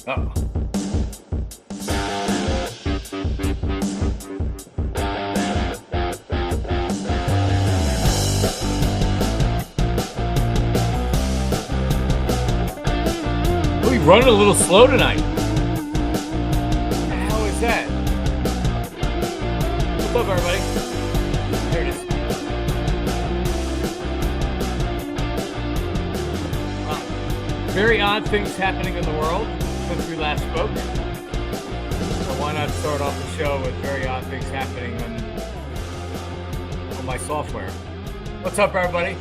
Uh-oh. We're running a little slow tonight. What the hell is that? What's up, everybody? There it is. Very odd things happening in the world since we last spoke. So why not start off the show with very odd things happening on my software? What's up, everybody?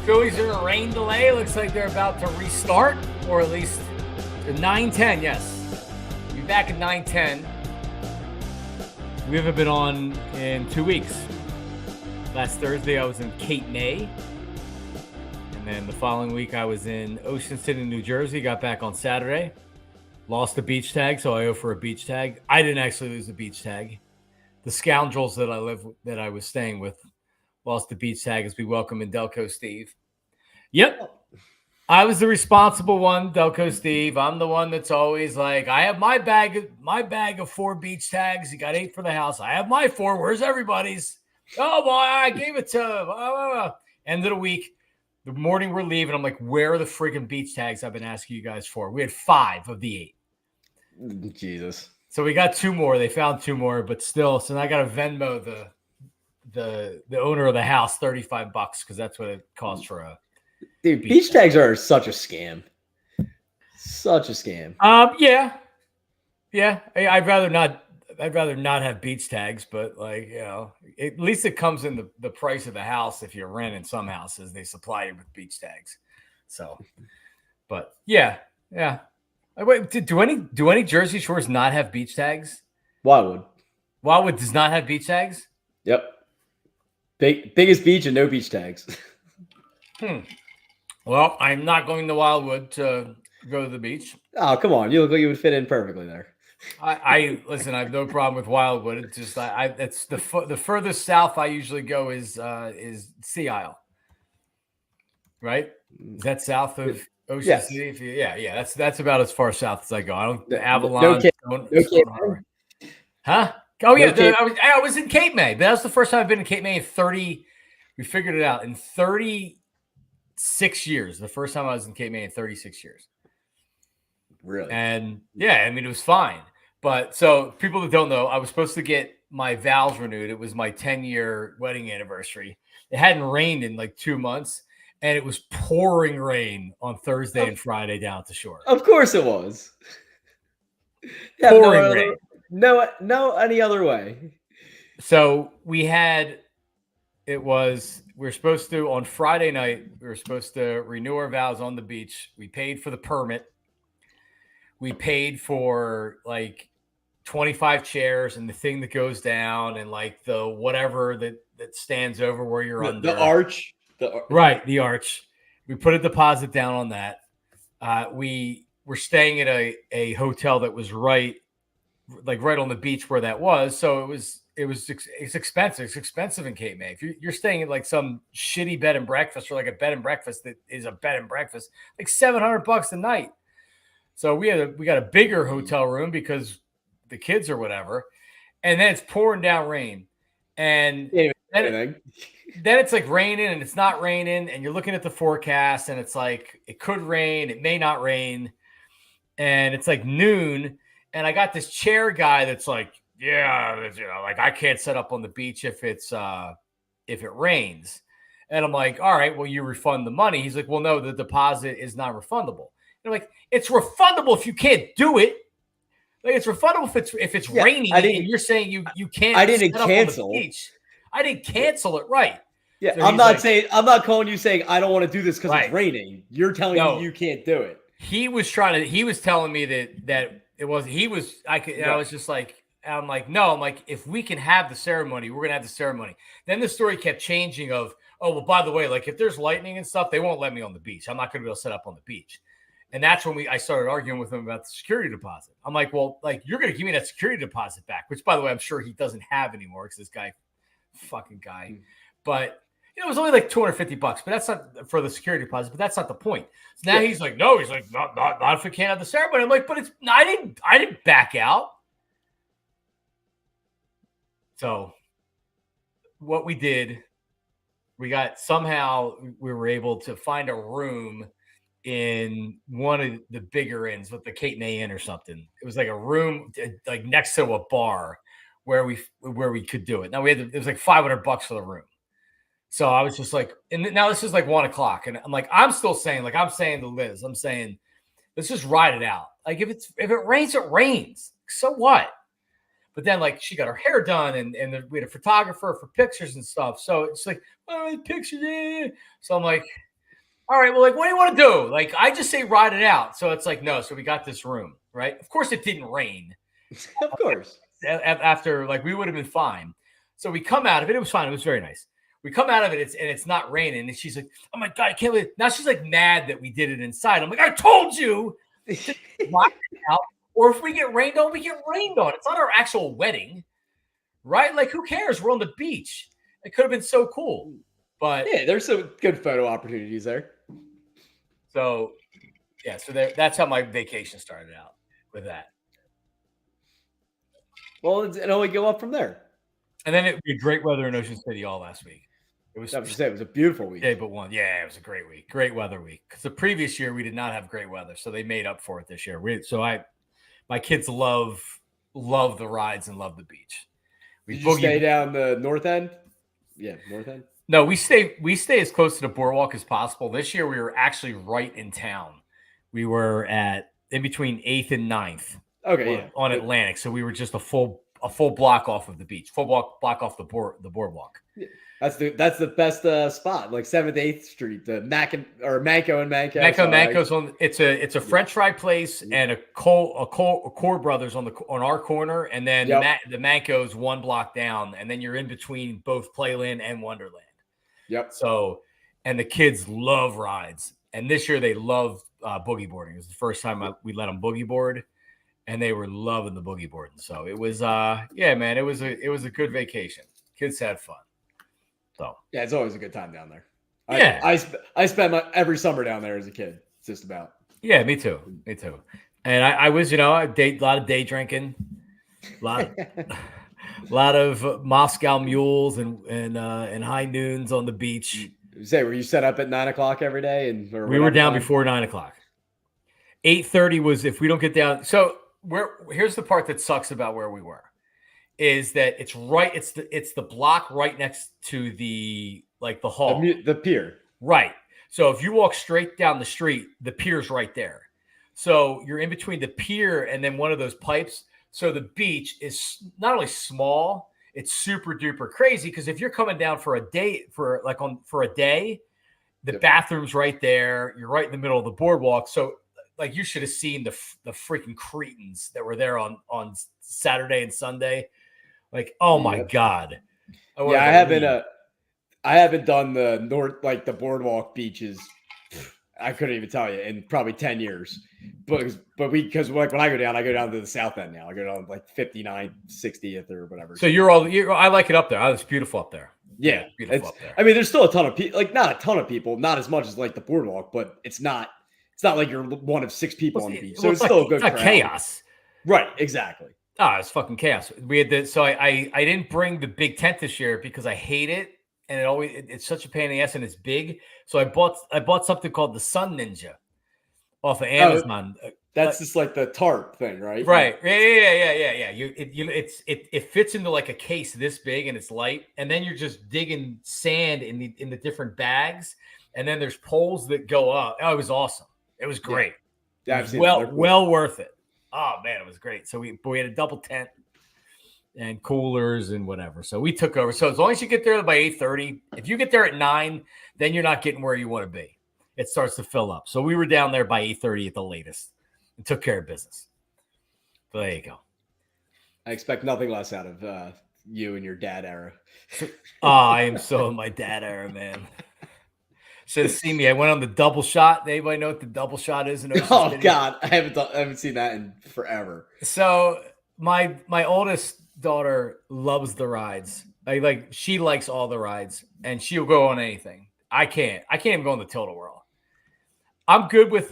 Phillies are in a rain delay. Looks like they're about to restart, or at least 9:10. Yes, be back at 9:10. We haven't been on in 2 weeks. Last Thursday, I was in Cape May. And then the following week, I was in Ocean City, New Jersey. Got back on Saturday. Lost the beach tag, so I owe for a beach tag. I didn't actually lose the beach tag. The scoundrels that I was staying with lost the beach tag as we welcome in Delco Steve. Yep. I was the responsible one, Delco Steve. I'm the one that's always like, I have my bag of 4 beach tags. You got 8 for the house. I have my 4. Where's everybody's? Oh, boy, I gave it to end of the week. The morning we're leaving, I'm like, where are the friggin' beach tags I've been asking you guys for? We had 5 of the 8. Jesus. So we got 2 more. They found 2 more, but still. So now I got to Venmo the owner of the house $35 because that's what it costs for a beach tags are such a scam. Such a scam. Yeah. I'd rather not have beach tags, but at least it comes in the price of the house. If you're renting some houses, they supply you with beach tags. So, but yeah. Wait, do any Jersey Shores not have beach tags? Wildwood does not have beach tags? Yep. Biggest beach and no beach tags. Well, I'm not going to Wildwood to go to the beach. Oh, come on. You look like you would fit in perfectly there. I listen. I have no problem with Wildwood. It's just it's the furthest south I usually go is Sea Isle, right? Is that south of Ocean City? Yeah. That's about as far south as I go. I don't Avalon. No Cape huh? Oh yeah, I was in Cape May. But that was the first time I've been in Cape May in 30. We figured it out in 36 years. The first time I was in Cape May in 36 years. Really? And yeah, I mean, it was fine. But so people that don't know, I was supposed to get my vows renewed. It was my 10-year wedding anniversary. It hadn't rained in like 2 months, and it was pouring rain on Thursday and Friday down at the shore. Of course it was. Pouring rain. No, any other way. So we were supposed to, on Friday night, we were supposed to renew our vows on the beach. We paid for the permit. We paid for like 25 chairs and the thing that goes down and like the whatever that stands over where you're under. The arch. Right, the arch. We put a deposit down on that. We were staying at a hotel that was right on the beach where that was. So it's expensive. It's expensive in Cape May. If you're staying at like some shitty bed and breakfast or like a bed and breakfast that is a bed and breakfast, like $700 a night. So we got a bigger hotel room because the kids or whatever, and then it's pouring down rain, and then it's like raining and it's not raining, and you're looking at the forecast and it's like it could rain, it may not rain, and it's like noon, and I got this chair guy that's like, like I can't set up on the beach if it rains, and I'm like, all right, well you refund the money. He's like, well no, the deposit is not refundable. They're like, it's refundable if you can't do it. Like it's refundable if it's raining and you're saying you can't. I didn't cancel. On the beach. I didn't cancel it, right? Yeah, so I'm not calling you saying I don't want to do this because it's raining. You're telling me you can't do it. He was telling me that it wasn't. I was just like, I'm like, no, I'm like, if we can have the ceremony, we're gonna have the ceremony. Then the story kept changing of, oh well, by the way, like if there's lightning and stuff, they won't let me on the beach. I'm not gonna be able to set up on the beach. And that's when I started arguing with him about the security deposit. I'm like, well, like you're going to give me that security deposit back, which by the way, I'm sure he doesn't have anymore because this fucking guy. But It was only like $250, but that's not for the security deposit. But that's not the point. So now he's like, no, he's like, not if we can't have the ceremony. I'm like, but I didn't back out. So what we did, we were able to find a room in one of the bigger inns with the Cape May Inn or something. It was like a room like next to a bar where we could do it. Now it was like $500 for the room. So I was just like, and now this is like 1:00, and I'm like, I'm saying to Liz, I'm saying, let's just ride it out. Like if it rains, it rains. So what? But then like she got her hair done, and we had a photographer for pictures and stuff. So it's like, oh, pictures. Yeah. So I'm like, all right, well, like, what do you want to do? Like, I just say ride it out. So it's like, no. So we got this room, right? Of course, it didn't rain. Of course. After, like, we would have been fine. So we come out of it. It was fine. It was very nice. We come out of it, and it's not raining. And she's like, oh, my God, I can't believe it. Now she's, like, mad that we did it inside. I'm like, I told you to ride it out. Or if we get rained on, we get rained on. It's not our actual wedding, right? Like, who cares? We're on the beach. It could have been so cool. But yeah, there's some good photo opportunities there. So, yeah, so that's how my vacation started out, with that. Well, it only go up from there. And then it was great weather in Ocean City all last week. It was a beautiful week. Yeah, but it was a great week. Great weather week. Because the previous year we did not have great weather, so they made up for it this year. My kids love the rides and love the beach. Did you stay down the north end? Yeah, north end. No, we stay as close to the boardwalk as possible. This year we were actually right in town. We were in between 8th and 9th. Okay, on Atlantic. So we were just a full block off of the beach, full block off the boardwalk. Yeah. That's the best spot, like 7th, 8th Street, the Manco and Manco. Manco's on. It's a French fry place and a Core Brothers on our corner, and then the Manco's one block down, and then you're in between both Playland and Wonderland. Yep. So, and the kids love rides, and this year they loved boogie boarding. It was the first time we let them boogie board, and they were loving the boogie boarding. So it was, man, it was a good vacation. Kids had fun. So yeah, it's always a good time down there. Yeah, I spent every summer down there as a kid, just about. Yeah, me too. And I was, a lot of day drinking, a lot of Moscow mules and high noons on the beach. Were you set up at 9:00 every day? And we were down before 9:00. 8:30 was if we don't get down. So here's the part that sucks about where we were. Is that it's the block right next to the hall, the pier, right? So if you walk straight down the street, the pier's right there. So you're in between the pier and then one of those pipes. So the beach is not only small, it's super duper crazy because if you're coming down for a day, the bathroom's right there. You're right in the middle of the boardwalk. So like you should have seen the freaking Cretans that were there on Saturday and Sunday. Like, oh my God. I haven't done the north, like the boardwalk beaches. I couldn't even tell you in probably 10 years, because like when I go down to the south end now. I go down like 59th, 60th or whatever. So I like it up there. It's beautiful up there. Yeah, beautiful up there. I mean, there's still a ton of people, like not a ton of people, not as much as like the boardwalk, but it's not like you're one of 6 people on the beach. So it's still a good crowd. Chaos. Right. Exactly. Oh, it's fucking chaos. We had so I didn't bring the big tent this year because I hate it, and it's such a pain in the ass and it's big. So I bought something called the Sun Ninja off of Amazon. That's just like the tarp thing, right? Right. Yeah. It fits into like a case this big and it's light, and then you're just digging sand in the different bags, and then there's poles that go up. Oh, it was awesome. It was great. Yeah, it was well worth it. Oh man, it was great. So we had a double tent and coolers and whatever. So we took over. So as long as you get there by 8:30, if you get there at 9, then you're not getting where you want to be. It starts to fill up. So we were down there by 8:30 at the latest and took care of business. So there you go. I expect nothing less out of you and your dad era. I am so in my dad era, man. Should have seen me. I went on the double shot. Anybody know what the double shot is? In Ocean City? God, I haven't seen that in forever. So my oldest daughter loves the rides, She likes all the rides, and she'll go on anything. I can't even go on the Tilt Whirl. I'm good with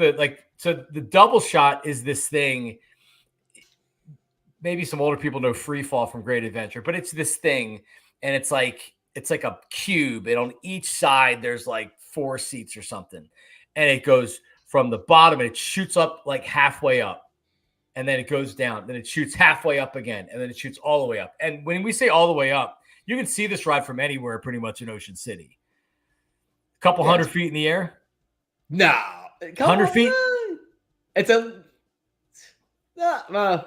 so the double shot is this thing. Maybe some older people know Free Fall from Great Adventure, but it's this thing, and it's like a cube, and on each side there's like 4 seats or something, and it goes from the bottom and it shoots up like halfway up, and then it goes down, then it shoots halfway up again, and then it shoots all the way up. And when we say all the way up, you can see this ride from anywhere pretty much in Ocean City. A couple hundred feet in the air. No, 100 feet. It's not like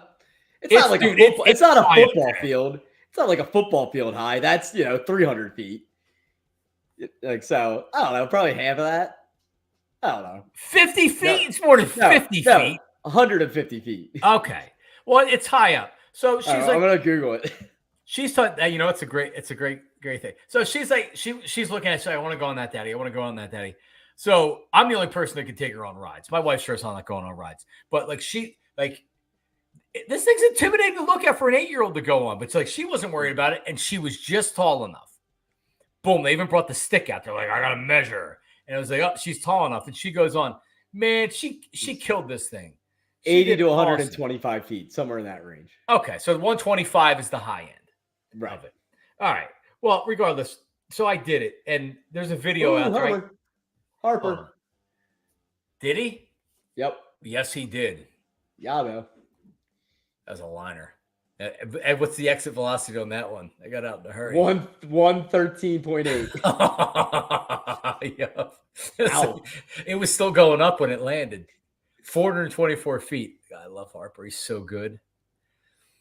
a football. It's not a football field. It's not like a football field high. That's 300 feet. Like, so I don't know, probably half of that. I don't know. 50 feet. No, it's more than 50 feet. 150 feet. Okay. Well, it's high up. So she's I'm gonna Google it. She's taught that, it's a great thing. So she's like, she's looking at it. I want to go on that, Daddy. I want to go on that, Daddy. So I'm the only person that can take her on rides. My wife sure is not going on rides, but this thing's intimidating to look at for an 8-year-old to go on. But it's like she wasn't worried about it, and she was just tall enough. Boom! They even brought the stick out. They're like, I gotta measure her, and it was like, oh, she's tall enough, and she goes on. Man, she killed this thing. 80 to 125 feet, somewhere in that range. Okay, so 125 is the high end of it. All right. Well, regardless, so I did it, and there's a video out there. Harper. Did he? Yep. Yes, he did. Yeah, though. As a liner. And what's the exit velocity on that one? I got out in a hurry. 113.8. Yeah. It was still going up when it landed. 424 feet. God, I love Harper. He's so good.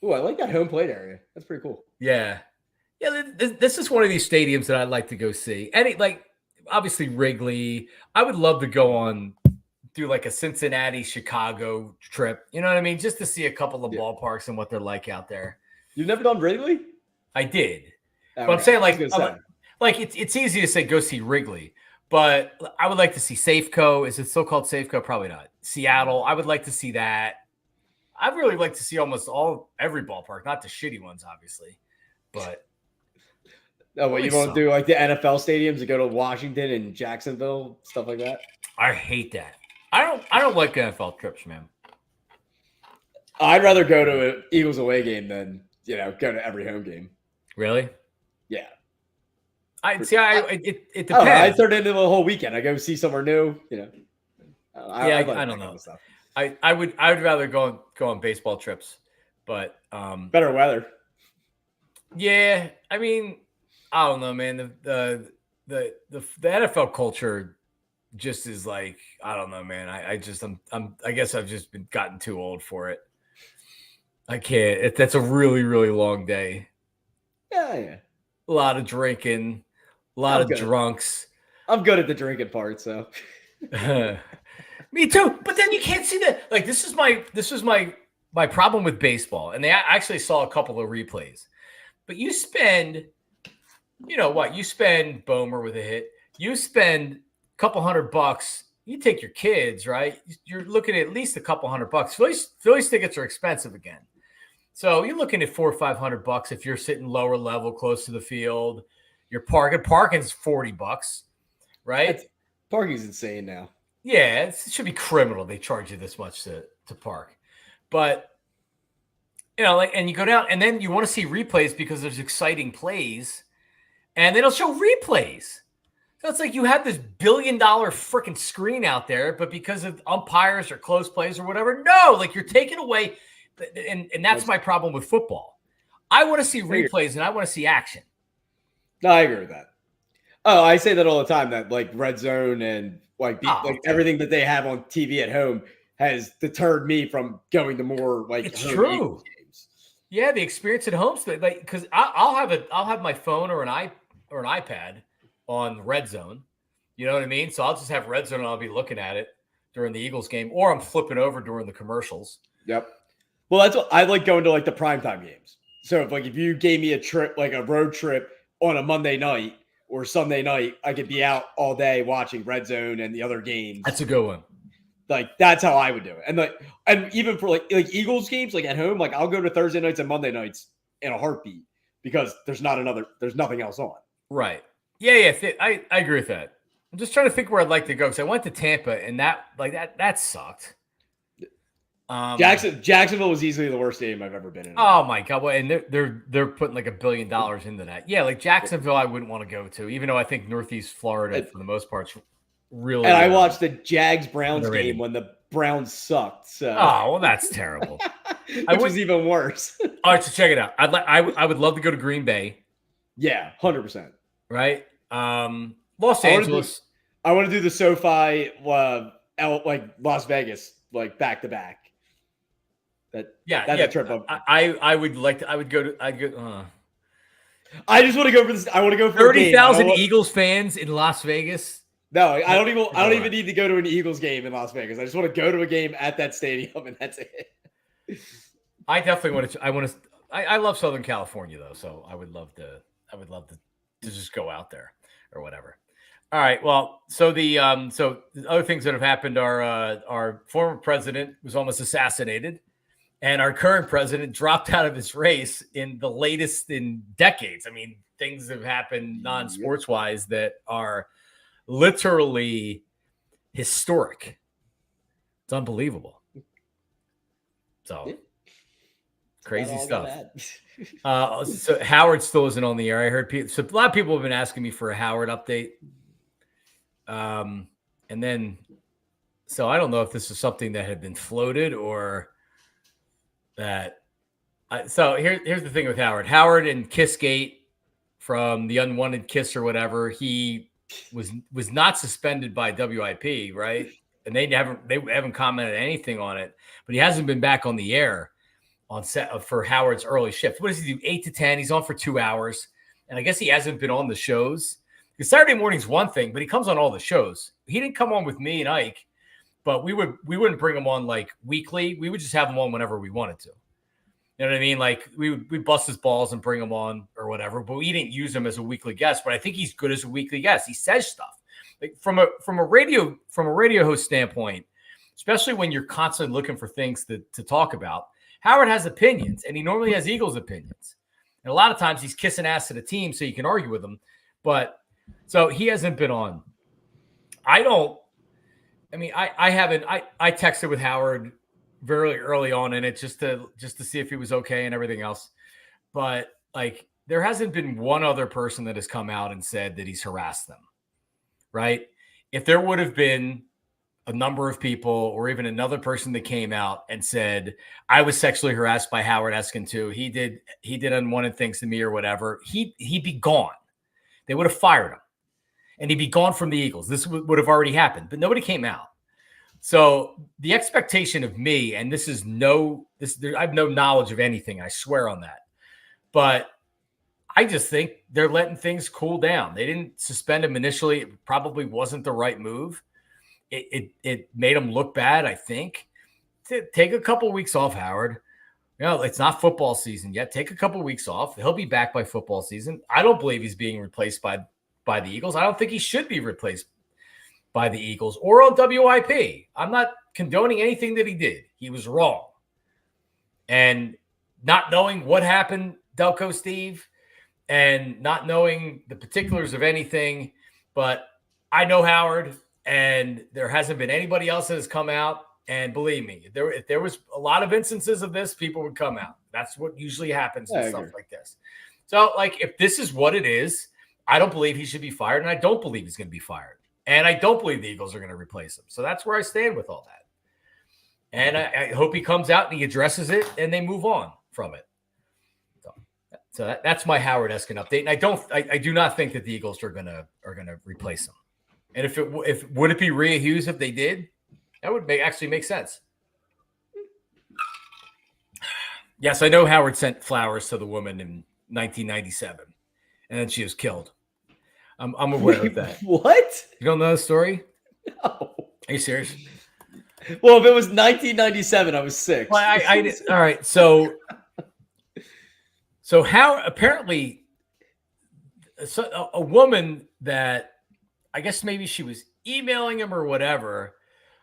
Oh, I like that home plate area. That's pretty cool. Yeah. Yeah, this is one of these stadiums that I'd like to go see. And obviously Wrigley. I would love to go do like a Cincinnati, Chicago trip. You know what I mean? Just to see a couple of ballparks and what they're like out there. You've never done Wrigley? I did. But I'm saying it's easy to say go see Wrigley, but I would like to see Safeco. Is it still called Safeco? Probably not. Seattle. I would like to see that. I'd really like to see every ballpark, not the shitty ones, obviously, but. Oh, what you won't do like the NFL stadiums to go to Washington and Jacksonville, stuff like that? I hate that. I don't like NFL trips, man. I'd rather go to an Eagles away game than go to every home game. Really? Yeah. It depends. I turn into the whole weekend. I go see somewhere new. I don't know. I would rather go on baseball trips, but better weather. Yeah, I mean, I don't know, man. The NFL culture just is like, I don't know, man. I guess I've just gotten too old for it. I can't. That's a really, really long day. Yeah. A lot of drinking, a lot of drunks. I'm good at the drinking part, so. Me too. But then you can't see that. Like, this is my problem with baseball. And I actually saw a couple of replays. But you spend, you spend Bomer with a hit. You spend a couple $100. You take your kids, right? You're looking at least a couple $100. Phillies tickets are expensive again. So you're looking at $400 or $500 if you're sitting lower level, close to the field. You're parking's $40, right? Parking's insane now. Yeah, it should be criminal. They charge you this much to park. But, and you go down, and then you want to see replays because there's exciting plays, and they don't show replays. So it's like you have this $1 billion freaking screen out there, but because of umpires or close plays or whatever, no, you're taking away. And that's my problem with football. I want to see replays and I want to see action. No, I agree with that. Oh, I say that all the time, that Red Zone and everything that they have on TV at home has deterred me from going to more it's true games. Yeah, the experience at home, because I'll have my phone or an iPad on Red Zone. You know what I mean? So I'll just have Red Zone and I'll be looking at it during the Eagles game, or I'm flipping over during the commercials. Yep. Well, that's what I like, going to the primetime games. So if you gave me a trip, a road trip on a Monday night or Sunday night, I could be out all day watching Red Zone and the other games. That's a good one. That's how I would do it. And even for Eagles games, at home, I'll go to Thursday nights and Monday nights in a heartbeat. because there's nothing else on. Right. Yeah. I agree with that. I'm just trying to think where I'd like to go because I went to Tampa and that sucked. Jacksonville was easily the worst stadium I've ever been in. Oh my God! Well, and they're putting like $1 billion into that. Yeah, like Jacksonville, I wouldn't want to go to, even though I think Northeast Florida for the most part's really. And I watched the Jags-Browns game when the Browns sucked. So. Oh well, that's terrible. Which was even worse. All right, so check it out. I would love to go to Green Bay. Yeah, 100%. Right, Los Angeles. I want to do the SoFi, like Las Vegas, like back to back. That's a trip. I would like to. I would go to. I'd go. I just want to go for this. I want to go for 30,000 Eagles fans in Las Vegas. No, I don't even need to go to an Eagles game in Las Vegas. I just want to go to a game at that stadium, and that's it. I definitely want to. I love Southern California though, so I would love to just go out there or whatever. All right. Well, so the other things that have happened are our former president was almost assassinated, and our current president dropped out of his race in the latest in decades. I mean, things have happened non-sports wise that are literally historic. It's unbelievable. So crazy stuff. So Howard still isn't on the air. I heard so a lot of people have been asking me for a Howard update. And then, so I don't know if this is something that had been floated or that. So here's the thing with Howard. Howard and Kissgate from the unwanted kiss or whatever. He was not suspended by WIP, right? And they haven't commented anything on it. But he hasn't been back on the air on set for Howard's early shift. What does he do? 8 to 10. He's on for 2 hours, and I guess he hasn't been on the shows. Because Saturday morning's one thing, but he comes on all the shows. He didn't come on with me and Ike, but we wouldn't bring him on like weekly. We would just have him on whenever we wanted to. You know what I mean? Like we bust his balls and bring him on or whatever, but we didn't use him as a weekly guest. But I think he's good as a weekly guest. He says stuff like from a radio host standpoint, especially when you're constantly looking for things to talk about. Howard has opinions, and he normally has Eagles opinions. And a lot of times he's kissing ass to the team so you can argue with him. But so he hasn't been on. I haven't. I texted with Howard very early on in it just to see if he was okay and everything else. But like there hasn't been one other person that has come out and said that he's harassed them. Right? If there would have been a number of people or even another person that came out and said, I was sexually harassed by Howard Eskin too. He did unwanted things to me or whatever. He'd be gone. They would have fired him and he'd be gone from the Eagles. This would have already happened, but nobody came out. So the expectation of me, and I have no knowledge of anything. I swear on that, but I just think they're letting things cool down. They didn't suspend him initially. It probably wasn't the right move. It made him look bad, I think. Take a couple of weeks off, Howard. You know, it's not football season yet. Take a couple of weeks off. He'll be back by football season. I don't believe he's being replaced by the Eagles. I don't think he should be replaced by the Eagles or on WIP. I'm not condoning anything that he did. He was wrong. And not knowing what happened, Delco Steve, and not knowing the particulars of anything, but I know Howard. And there hasn't been anybody else that has come out. And believe me, if there was a lot of instances of this, people would come out. That's what usually happens with stuff like this. So, like, if this is what it is, I don't believe he should be fired. And I don't believe he's going to be fired. And I don't believe the Eagles are going to replace him. So that's where I stand with all that. And I hope he comes out and he addresses it and they move on from it. So that's my Howard Eskin update. And I do not think that the Eagles are going to replace him. And would it be Rhea Hughes if they did? That would actually make sense. Yes, I know Howard sent flowers to the woman in 1997, and then she was killed. I'm aware of that. What? You don't know the story? No. Are you serious? Well, if it was 1997, I was 6. Well, I did. All right, so how apparently a woman that I guess maybe she was emailing him or whatever.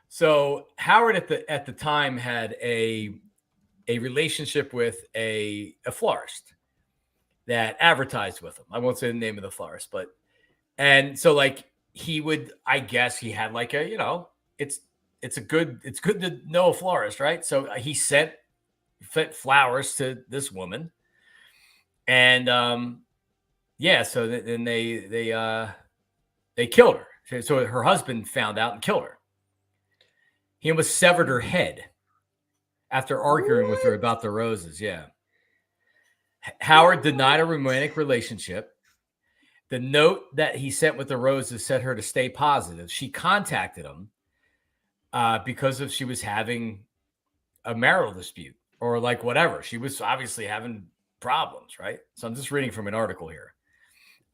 So Howard at the time had a relationship with a florist that advertised with him. I won't say the name of the florist, and so like he would, I guess he had like a, it's good to know a florist, right? So he sent flowers to this woman, and yeah, so then they killed her. So her husband found out and killed her. He almost severed her head after arguing with her about the roses. Yeah. Howard denied a romantic relationship. The note that he sent with the roses said her to stay positive. She contacted him because she was having a marital dispute or like whatever. She was obviously having problems, right? So I'm just reading from an article here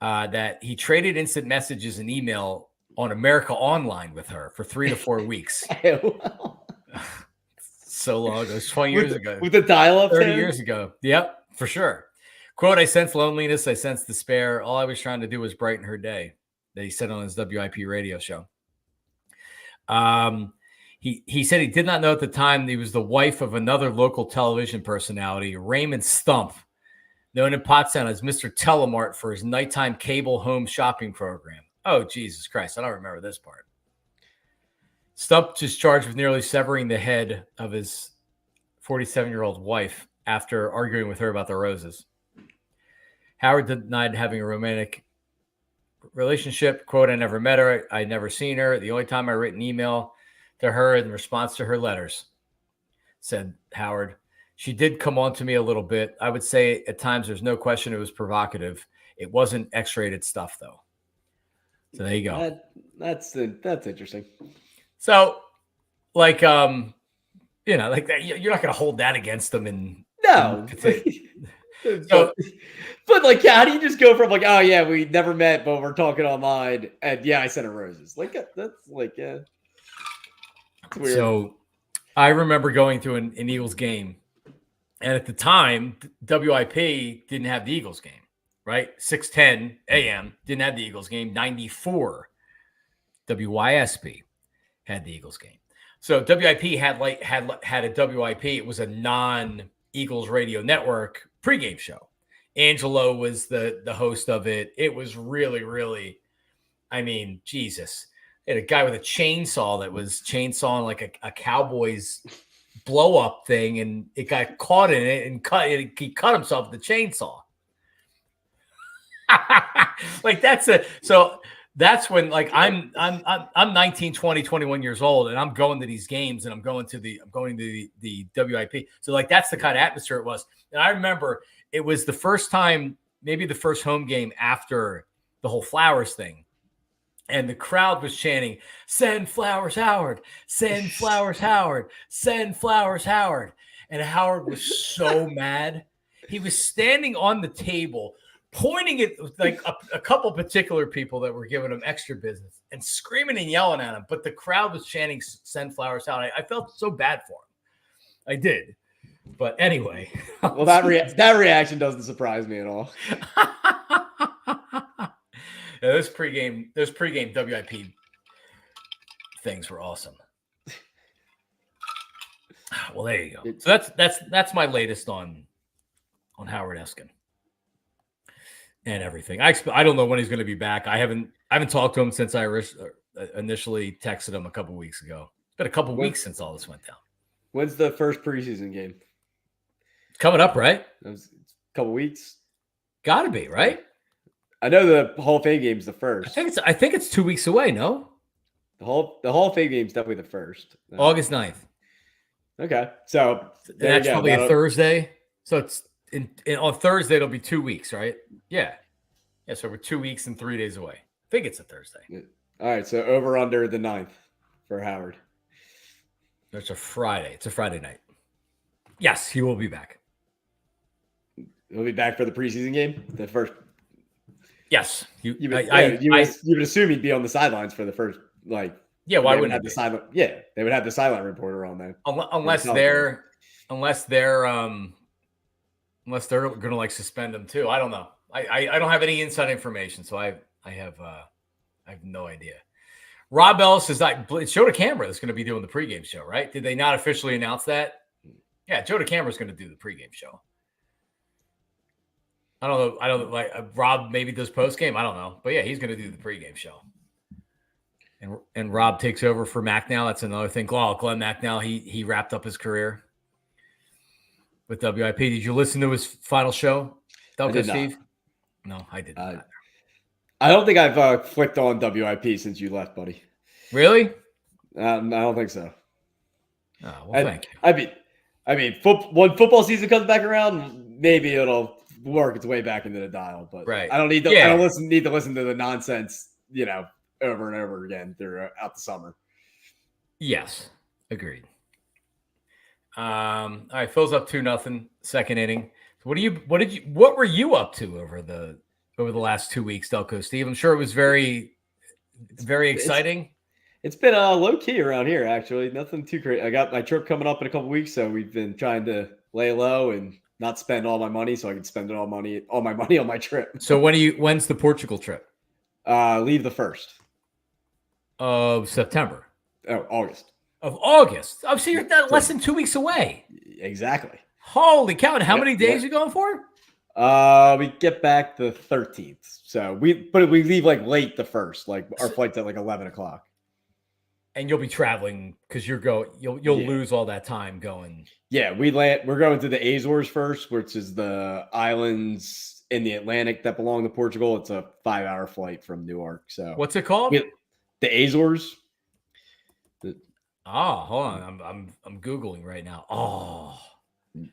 that he traded instant messages and email on America Online with her for 3 to 4 weeks. So long ago. It was 20 years ago. With the dial-up 30 years ago. Yep, for sure. Quote, I sensed loneliness. I sensed despair. All I was trying to do was brighten her day, that he said on his WIP radio show. He said he did not know at the time he was the wife of another local television personality, Raymond Stump, known in Pottstown as Mr. Telemart for his nighttime cable home shopping program. Oh, Jesus Christ. I don't remember this part. Stump is charged with nearly severing the head of his 47-year-old wife after arguing with her about the roses. Howard denied having a romantic relationship. Quote, I never met her. I'd never seen her. The only time I wrote an email to her in response to her letters, said Howard. She did come on to me a little bit. I would say at times there's no question it was provocative. It wasn't X-rated stuff, though. So there you go. That's interesting. So, like, like that, you're not going to hold that against them. No. But like, how do you just go from like, oh yeah, we never met, but we're talking online, and yeah, I sent her roses. Like that's like, yeah. It's weird. So, I remember going to an Eagles game, and at the time, WIP didn't have the Eagles game, right? 6:10 a.m. didn't have the Eagles game. 94 WYSP had the Eagles game. So WIP had a WIP. It was a non-Eagles radio network pregame show. Angelo was the host of it. It was really, really, I mean, Jesus. They had a guy with a chainsaw that was chainsawing like a cowboy's blow up thing, and it got caught in it and he cut himself with the chainsaw. Like that's when like I'm 19, 20, 21 years old, and I'm going to these games, and I'm going to the WIP. So like that's the kind of atmosphere it was. And I remember it was the first time, maybe the first home game after the whole Flowers thing. And the crowd was chanting, send Flowers Howard, send Flowers Howard, send Flowers Howard. And Howard was so mad. He was standing on the table, pointing at like a couple particular people that were giving him extra business and screaming and yelling at him. But the crowd was chanting, send Flowers Howard. I felt so bad for him. I did. But anyway. Well, that reaction doesn't surprise me at all. Yeah, those pregame WIP things were awesome. Well, there you go. So that's my latest on Howard Eskin and everything. I don't know when he's going to be back. I haven't talked to him since I initially texted him a couple weeks ago. It's been a couple weeks since all this went down. When's the first preseason game? It's coming up, right? It's a couple weeks. Got to be, right? I know the Hall of Fame game's the first. I think it's 2 weeks away, no? The Hall of Fame game's definitely the first. August 9th. Okay. So that's probably a Thursday. So it's on Thursday, it'll be 2 weeks, right? Yeah. Yeah. So we're 2 weeks and 3 days away. I think it's a Thursday. Yeah. All right. So over under the 9th for Howard. It's a Friday. It's a Friday night. Yes, he will be back. He'll be back for the preseason game? The first. Yes. You would assume he'd be on the sidelines for the first, like. Yeah, why wouldn't have the silent? Yeah, they would have the silent reporter on there. Unless they're going to like suspend him too. I don't know. I don't have any inside information, so I have no idea. Rob Ellis is like Joe DeCamara is going to be doing the pregame show, right? Did they not officially announce that? Yeah, Joe DeCamara is going to do the pregame show. I don't know. I don't like Rob maybe does post game. I don't know, but yeah, he's going to do the pregame show. And Rob takes over for McNall. That's another thing. Glenn McNall, he wrapped up his career with WIP. Did you listen to his final show, Delco Steve? No, I did not. I don't think I've flicked on WIP since you left, buddy. Really? I don't think so. Oh, well, thank you. I mean, when football season comes back around, maybe it'll work its way back into the dial. But right. I don't need to. Yeah. I don't need to listen to the nonsense, over and over again throughout the summer. Yes, agreed. All right, Phil's up 2-0, second inning. What were you up to over the last 2 weeks, Delco Steve? I'm sure it was very exciting. It's been low key around here, actually. Nothing too crazy. I got my trip coming up in a couple weeks, so we've been trying to lay low and not spend all my money, so I can spend all my money on my trip. So when's the Portugal trip? Leave the 1st of September. Oh, August. Of August. Oh, so you're less than 2 weeks away. Exactly. Holy cow! And how many days are you going for? We get back the 13th. So we leave like late the 1st. Like our flight's at like 11 o'clock. And you'll be traveling because you'll lose all that time going. Yeah, we're going to the Azores first, which is the islands in the Atlantic that belong to Portugal. It's a 5-hour flight from Newark. So what's it called? The Azores. Hold on. I'm Googling right now. Oh.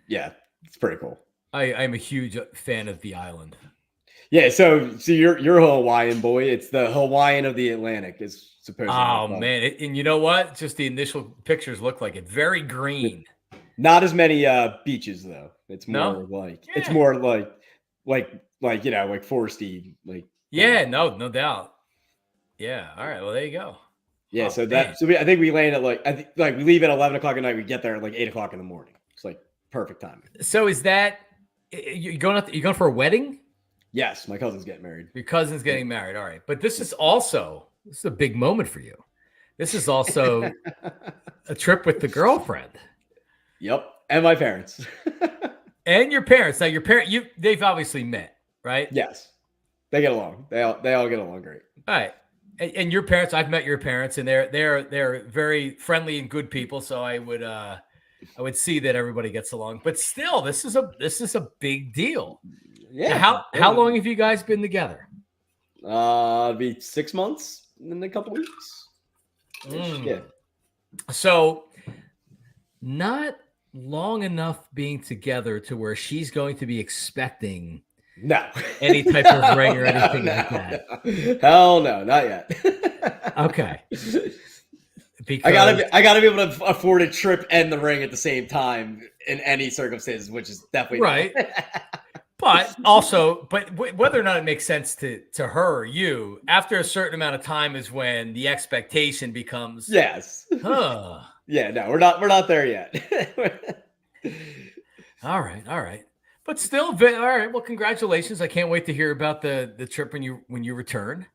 Yeah, it's pretty cool. I'm a huge fan of the island. Yeah, so you're a Hawaiian boy. It's the Hawaiian of the Atlantic, is supposedly. Oh man, and you know what? Just the initial pictures look like it. Very green. Not as many beaches though. It's more it's more like foresty. Yeah, no doubt. Yeah. All right. Well, there you go. Yeah. I think we land at we leave at 11 o'clock at night. We get there at 8 o'clock in the morning. It's like perfect timing. So is that you going for a wedding? Yes, my cousin's getting married. Your cousin's getting married. All right. But this is a big moment for you. This is also a trip with the girlfriend. Yep. And my parents. And your parents. Now they've obviously met, right? Yes. They get along. They all get along great. All right. And your parents, I've met your parents, and they're very friendly and good people. So I would see that everybody gets along. But still, this is a big deal. Yeah. How long have you guys been together? It'll be 6 months in a couple weeks. Yeah. So not long enough being together to where she's going to be expecting any type of ring or anything like that. Hell no, not yet. Okay. Because I gotta be able to afford a trip and the ring at the same time in any circumstances, which is definitely right. But whether or not it makes sense to her or you, after a certain amount of time is when the expectation becomes yes. Yeah, no, we're not there yet. All right. But still, all right. Well, congratulations. I can't wait to hear about the trip when you return.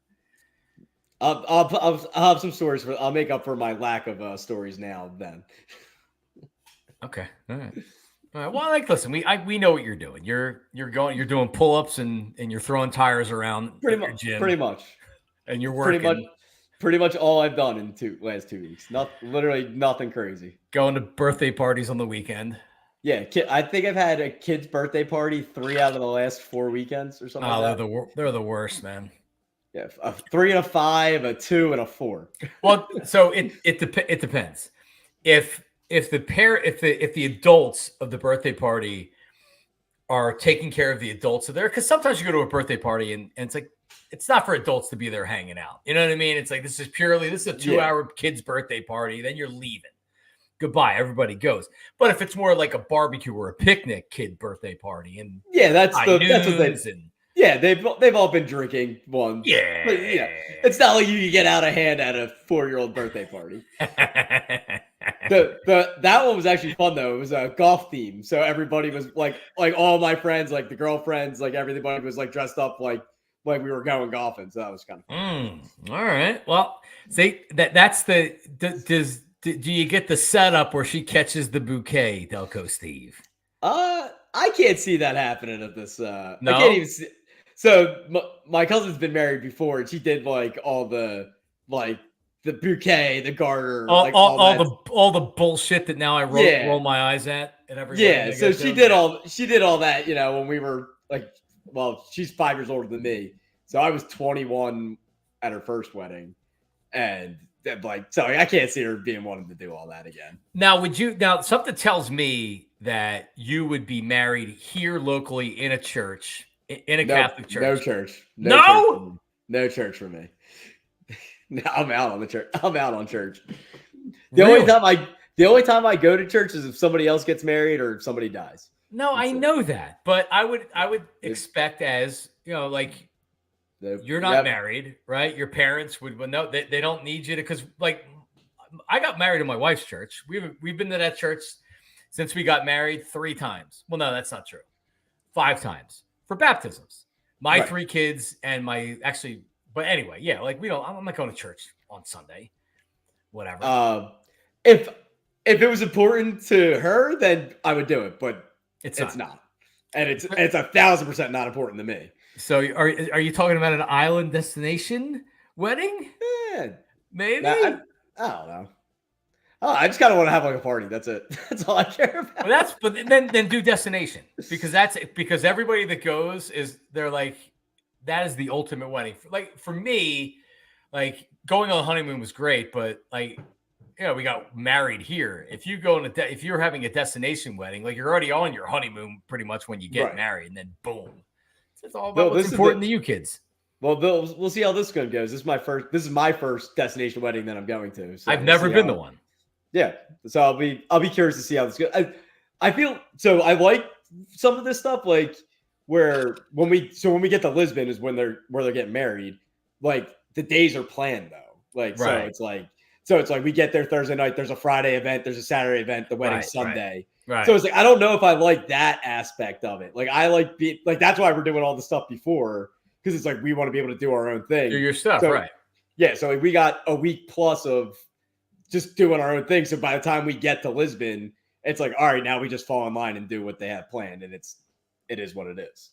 I'll have some stories I'll make up for my lack of stories now then. Okay. All right. Well, listen, we know what you're doing. You're doing pull-ups and you're throwing tires around pretty much. And you're working. Pretty much all I've done in last 2 weeks. Literally nothing crazy. Going to birthday parties on the weekend. Yeah, I think I've had a kid's birthday party 3 out of the last 4 weekends or something. They're the worst, man. Yeah, a 3 and a 5, a 2 and a 4. Well, so it depends. If the adults of the birthday party are taking care of the adults there, because sometimes you go to a birthday party and it's like it's not for adults to be there hanging out. You know what I mean? It's like this is a 2-hour kid's birthday party. Then you're leaving. Goodbye. Everybody goes. But if it's more like a barbecue or a picnic kid birthday party, and that's what they've all been drinking one. Yeah. But, it's not like you can get out of hand at a 4-year-old birthday party. That one was actually fun though. It was a golf theme, so everybody was like all my friends, like the girlfriends, like everybody was like dressed up like we were going golfing. So that was kind of fun. All right. Well, see that's do you get the setup where she catches the bouquet, Delco Steve? I I can't see that happening at this. No? I can't even see. So my cousin's been married before, and she did like all the bouquet, the garter, all the bullshit that now I roll my eyes at every wedding. So she did all that, when we were like, well, she's 5 years older than me, so I was 21 at her first wedding, and so I can't see her being wanting to do all that again. Now something tells me that you would be married here locally in a church, in a Catholic church. No church. No church for me. No, I'm out on the church. I'm out on church. The only time I go to church is if somebody else gets married or somebody dies. No, I know that, but I would expect, as like, you're not married, right? Your parents would know they don't need you to, because like I got married in my wife's church. We've been to that church since we got married 3 times. Well, no, that's not true. 5 times for baptisms. My 3 kids and but anyway, yeah, like I'm not going to church on Sunday. Whatever. If it was important to her, then I would do it, but it's not. And it's 1,000% not important to me. So are you talking about an island destination wedding? Yeah, maybe. I don't know. Oh, I just kind of want to have like a party. That's it. That's all I care about. But then do destination, because everybody that goes they're like, that is the ultimate wedding. Like for me, like going on a honeymoon was great, but like, we got married here. If you go if you're having a destination wedding, like you're already on your honeymoon pretty much when you get married, and then boom. It's all about what's important to you kids. Well, we'll see how this one goes. This is my first destination wedding that I'm going to. So I've never been to one. Yeah, so I'll be curious to see how this goes. I feel so. I like some of this stuff, like when we get to Lisbon is where they're getting married. Like the days are planned though. Like so it's like we get there Thursday night. There's a Friday event. There's a Saturday event. The wedding's Sunday. Right. So it's like I don't know if I like that aspect of it. Like I like that's why we're doing all the stuff before, because it's like we want to be able to do our own thing. Do your stuff, so, right? Yeah. So like we got a week plus of just doing our own thing. So by the time we get to Lisbon, it's like, all right, now we just fall in line and do what they have planned, and it is what it is.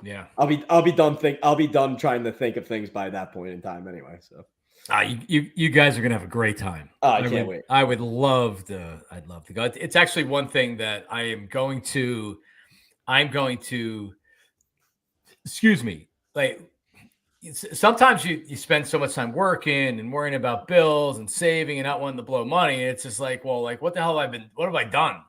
Yeah. I'll be done trying to think of things by that point in time anyway. So. You guys are gonna have a great time. I can't wait. I'd love to go. It's actually one thing that I'm going to. Excuse me. Like sometimes you spend so much time working and worrying about bills and saving and not wanting to blow money. It's just like, well, like what have I done?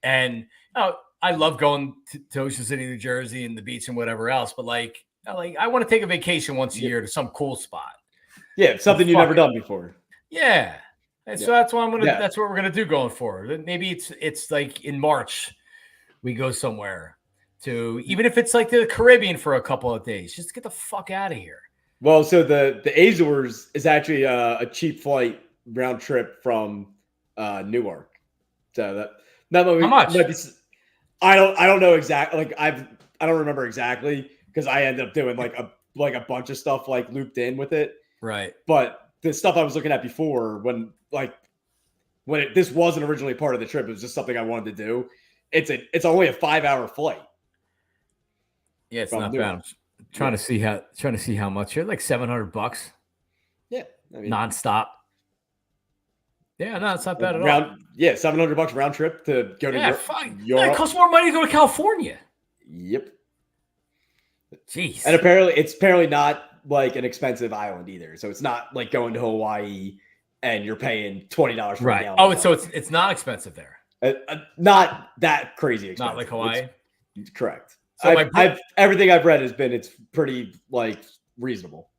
And I love going to Ocean City, New Jersey, and the beach and whatever else. But like I want to take a vacation once a year to some cool spot. Yeah, something you've never done before. Yeah. And so that's what that's what we're gonna do going forward. Maybe it's like in March we go somewhere to, even if it's like the Caribbean for a couple of days, just get the fuck out of here. Well, so the Azores is actually a cheap flight round trip from Newark. So how much? I don't know exactly. Like I don't remember exactly, because I ended up doing like a bunch of stuff like looped in with it. Right. But the stuff I was looking at before, when this wasn't originally part of the trip, it was just something I wanted to do. It's only a 5-hour flight. Yeah, it's not bad. I'm trying to see how much. You're like $700. Yeah. I mean, nonstop. Yeah, no, it's not bad at all. Yeah, $700 round trip to go to Europe. It costs more money to go to California. Yep. Jeez. And apparently it's not like an expensive island either. So it's not like going to Hawaii and you're paying $20 for a gallon. Oh, so it's not expensive there. Not that crazy expensive. Not like Hawaii. It's correct. So everything I've read it's pretty like reasonable.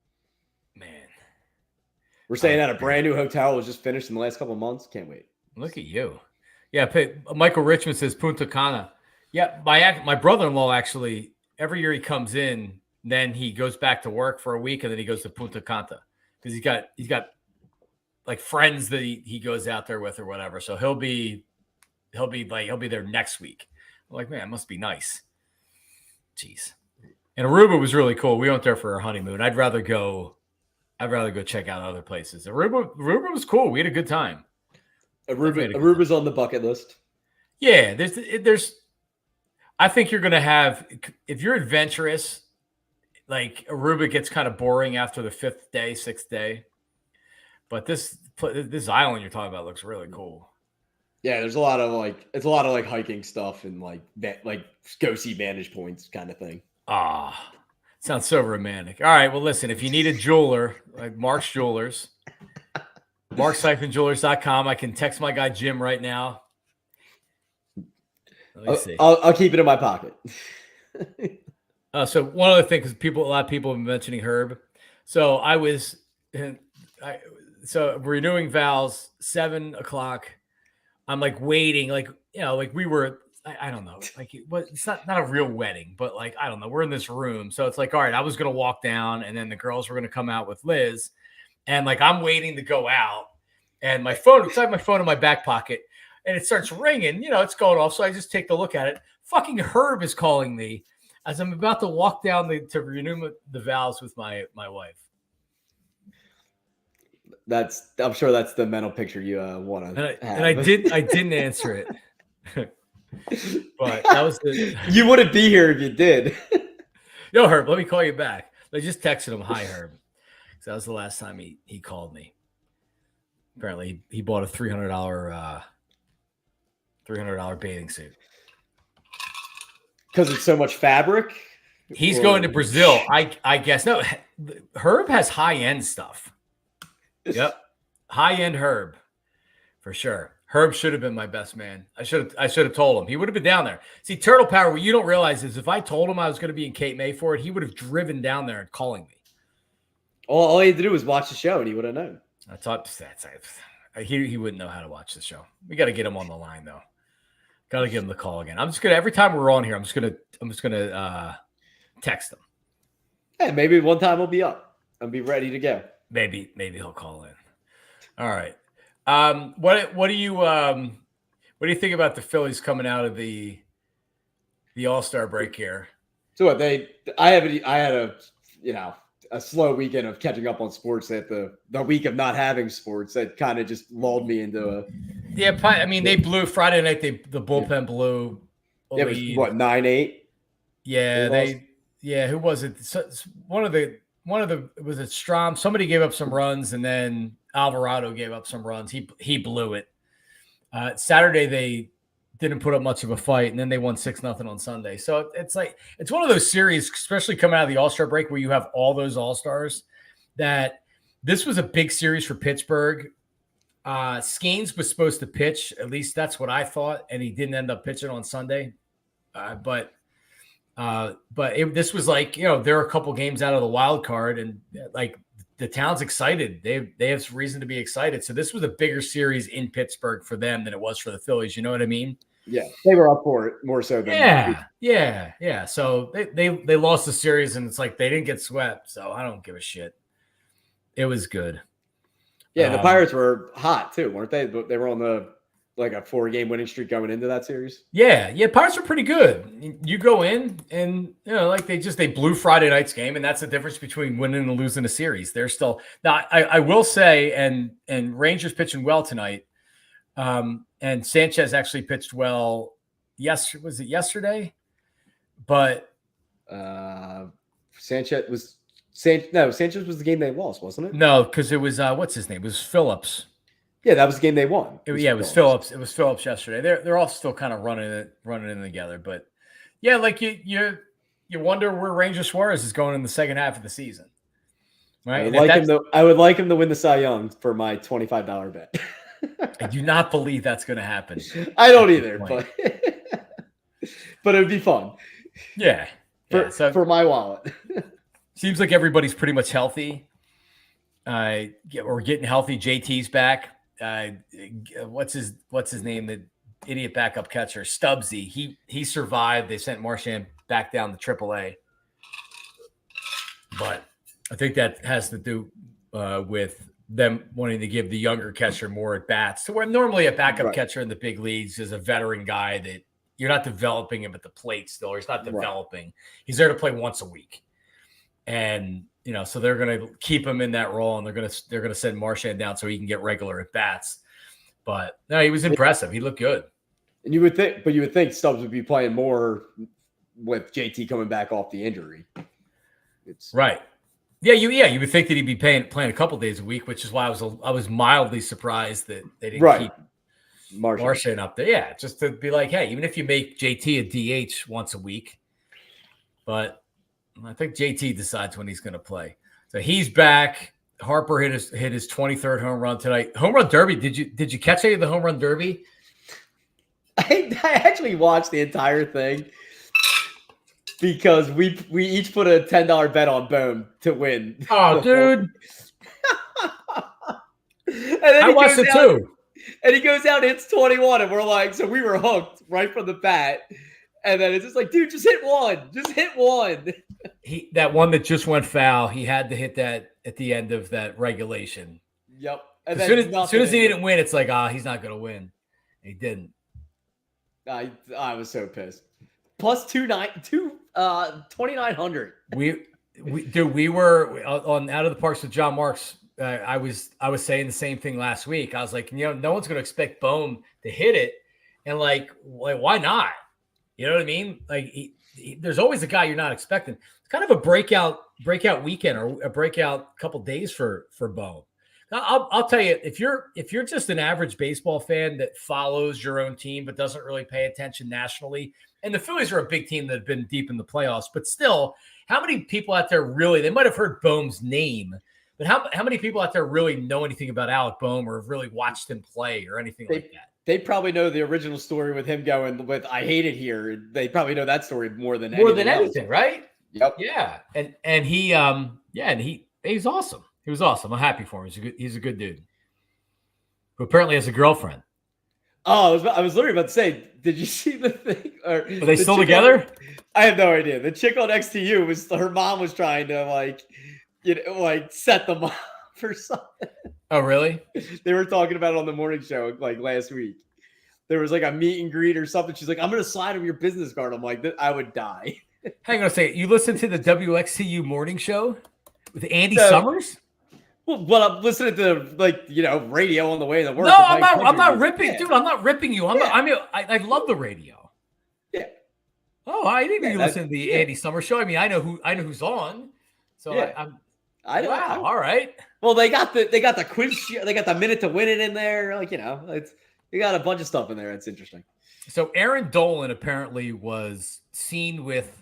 Man, we're staying at a brand new hotel. It was just finished in the last couple of months. Can't wait. Look at you. Yeah, Michael Richmond says Punta Cana. Yeah, my brother-in-law actually, every year he comes in, then he goes back to work for a week, and then he goes to Punta Cana because he's got like friends that he goes out there with or whatever. So he'll be there next week. I'm like, man, it must be nice. Jeez. And Aruba was really cool. We went there for our honeymoon. I'd rather go check out other places. Aruba was cool. We had a good time. Aruba's on the bucket list. Yeah, there's. I think you're going to have, if you're adventurous, like Aruba gets kind of boring after the 5th day, 6th day. But this island you're talking about looks really cool. Yeah, there's a lot of like hiking stuff and like go see vantage points kind of thing. Sounds so romantic. All right, well, listen, if you need a jeweler like Mark's Jewelers, marks-jewelers.com. I can text my guy Jim right now. Let me see. I'll keep it in my pocket. So one other thing, because a lot of people have been mentioning Herb. So so renewing vows, 7:00. I'm like waiting, like, like we were, I don't know, like it's not a real wedding, but like, I don't know, we're in this room. So it's like, all right, I was going to walk down and then the girls were going to come out with Liz. And like, I'm waiting to go out and my phone, I have my phone in my back pocket and it starts ringing, it's going off. So I just take a look at it. Fucking Herb is calling me as I'm about to walk down to renew the vows with my wife. I'm sure that's the mental picture you want to have. And I didn't answer it. But that was you wouldn't be here if you did. Yo, Herb, let me call you back. I just texted him, hi, Herb. So that was the last time he called me. Apparently, he bought a $300 bathing suit. Because it's so much fabric? He's going to Brazil, I guess. No, Herb has high-end stuff. Yep. High-end Herb, for sure. Herb should have been my best man. I should have told him. He would have been down there. See, Turtle Power, what you don't realize is if I told him I was going to be in Cape May for it, he would have driven down there and calling me. All he had to do was watch the show and he would have known. I thought he wouldn't know how to watch the show. We got to get him on the line though. Got to give him the call again. I'm just gonna, every time we're on here, I'm just gonna text him. Hey, maybe one time we'll be up and be ready to go. Maybe he'll call in. All right. What do you think about the Phillies coming out of the All-Star break here? So what I had a slow weekend of catching up on sports at the week of not having sports that kind of just lulled me into a. Yeah, I mean they blew Friday night. The bullpen blew. It was what 9-8. Yeah, who was it? One of the was it Strom? Somebody gave up some runs, and then Alvarado gave up some runs. He blew it. Saturday they didn't put up much of a fight, and then they won 6-0 on Sunday. So it's one of those series, especially coming out of the All-Star break, where you have all those All-Stars. That this was a big series for Pittsburgh. Skeens was supposed to pitch, at least that's what I thought, and he didn't end up pitching on Sunday. But this was like, they're a couple games out of the wild card, and like the town's excited. They have reason to be excited. So this was a bigger series in Pittsburgh for them than it was for the Phillies. You know what I mean? Yeah, they were up for it more so than yeah. So they lost the series, and it's like they didn't get swept. So I don't give a shit. It was good. Yeah, the Pirates were hot too, weren't they? They were on a 4-game winning streak going into that series. Yeah, Pirates are pretty good. You go in and they blew Friday night's game, and that's the difference between winning and losing a series. They're still now. I will say, and Rangers pitching well tonight. And Sanchez actually pitched well. Yes, was it yesterday? But Sanchez was the game they lost, wasn't it? No, because it was what's his name? It was Phillips. Yeah, that was the game they won. It was Phillips. It was Phillips yesterday. They're all still kind of running in together. But yeah, like you wonder where Ranger Suarez is going in the second half of the season. Right? I would like him to win the Cy Young for my $25 bet. I do not believe that's going to happen. I don't either, but it would be fun. Yeah. For my wallet. Seems like everybody's pretty much healthy. We're getting healthy. JT's back. What's his name? The idiot backup catcher, Stubbsy. He survived. They sent Marchand back down to AAA. But I think that has to do with them wanting to give the younger catcher more at bats. So where normally a backup catcher in the big leagues is a veteran guy that you're not developing him at the plate still, or he's not developing. Right. He's there to play once a week. And, so they're going to keep him in that role, and they're going to send Marchand down so he can get regular at bats. But no, he was impressive. He looked good. And you would think Stubbs would be playing more with JT coming back off the injury. It's right. You would think that he'd be playing a couple days a week, which is why I was mildly surprised that they didn't keep Marchand up there. Yeah, just to be like, hey, even if you make JT a DH once a week, but I think JT decides when he's going to play. So he's back. Harper hit his 23rd home run tonight. Home run derby. Did you catch any of the home run derby? I actually watched the entire thing because we each put a $10 bet on Bohm to win. Oh, dude. And then I watched it too. And he goes out, hits 21, and we're like, so we were hooked right from the bat. And then it's just like, dude, just hit one. Just hit one. That one that just went foul, he had to hit that at the end of that regulation. Yep. And as soon as he didn't win, it's like, he's not going to win. And he didn't. I was so pissed. Plus 2,900. We were on Out of the Parks with John Marks. I was saying the same thing last week. I was like, no one's going to expect Bohm to hit it, and like why not? You know what I mean? Like there's always a guy you're not expecting. It's kind of a breakout weekend or a breakout couple days for Bohm. I'll tell you, if you're just an average baseball fan that follows your own team but doesn't really pay attention nationally, and the Phillies are a big team that have been deep in the playoffs, but still, how many people out there really? They might have heard Bohm's name. But how many people out there really know anything about Alec Bohm or have really watched him play or anything like that? They probably know the original story with him going with "I hate it here." They probably know that story more than anything, right? Yep. Yeah, and he's awesome. He was awesome. I'm happy for him. He's a good dude who apparently has a girlfriend. Oh, I was literally about to say, did you see the thing? Are they still together? I have no idea. The chick on XTU was her mom was trying to set them up for something. Oh, really? They were talking about it on the morning show like last week. There was like a meet and greet or something. She's like, I'm going to slide him your business card. I'm like, I would die. Hang on a second. You listen to the WXCU morning show with Andy Summers? Well, I'm listening to radio on the way to work. No, I'm not ripping, dude. I'm not ripping you. I love the radio. Yeah. Oh, I didn't even listen to the Andy Summers show. I mean, I know who's on. So yeah. Wow. All right. Well, they got the quiz. They got the minute to win it in there. They got a bunch of stuff in there. It's interesting. So Aaron Dolan apparently was seen with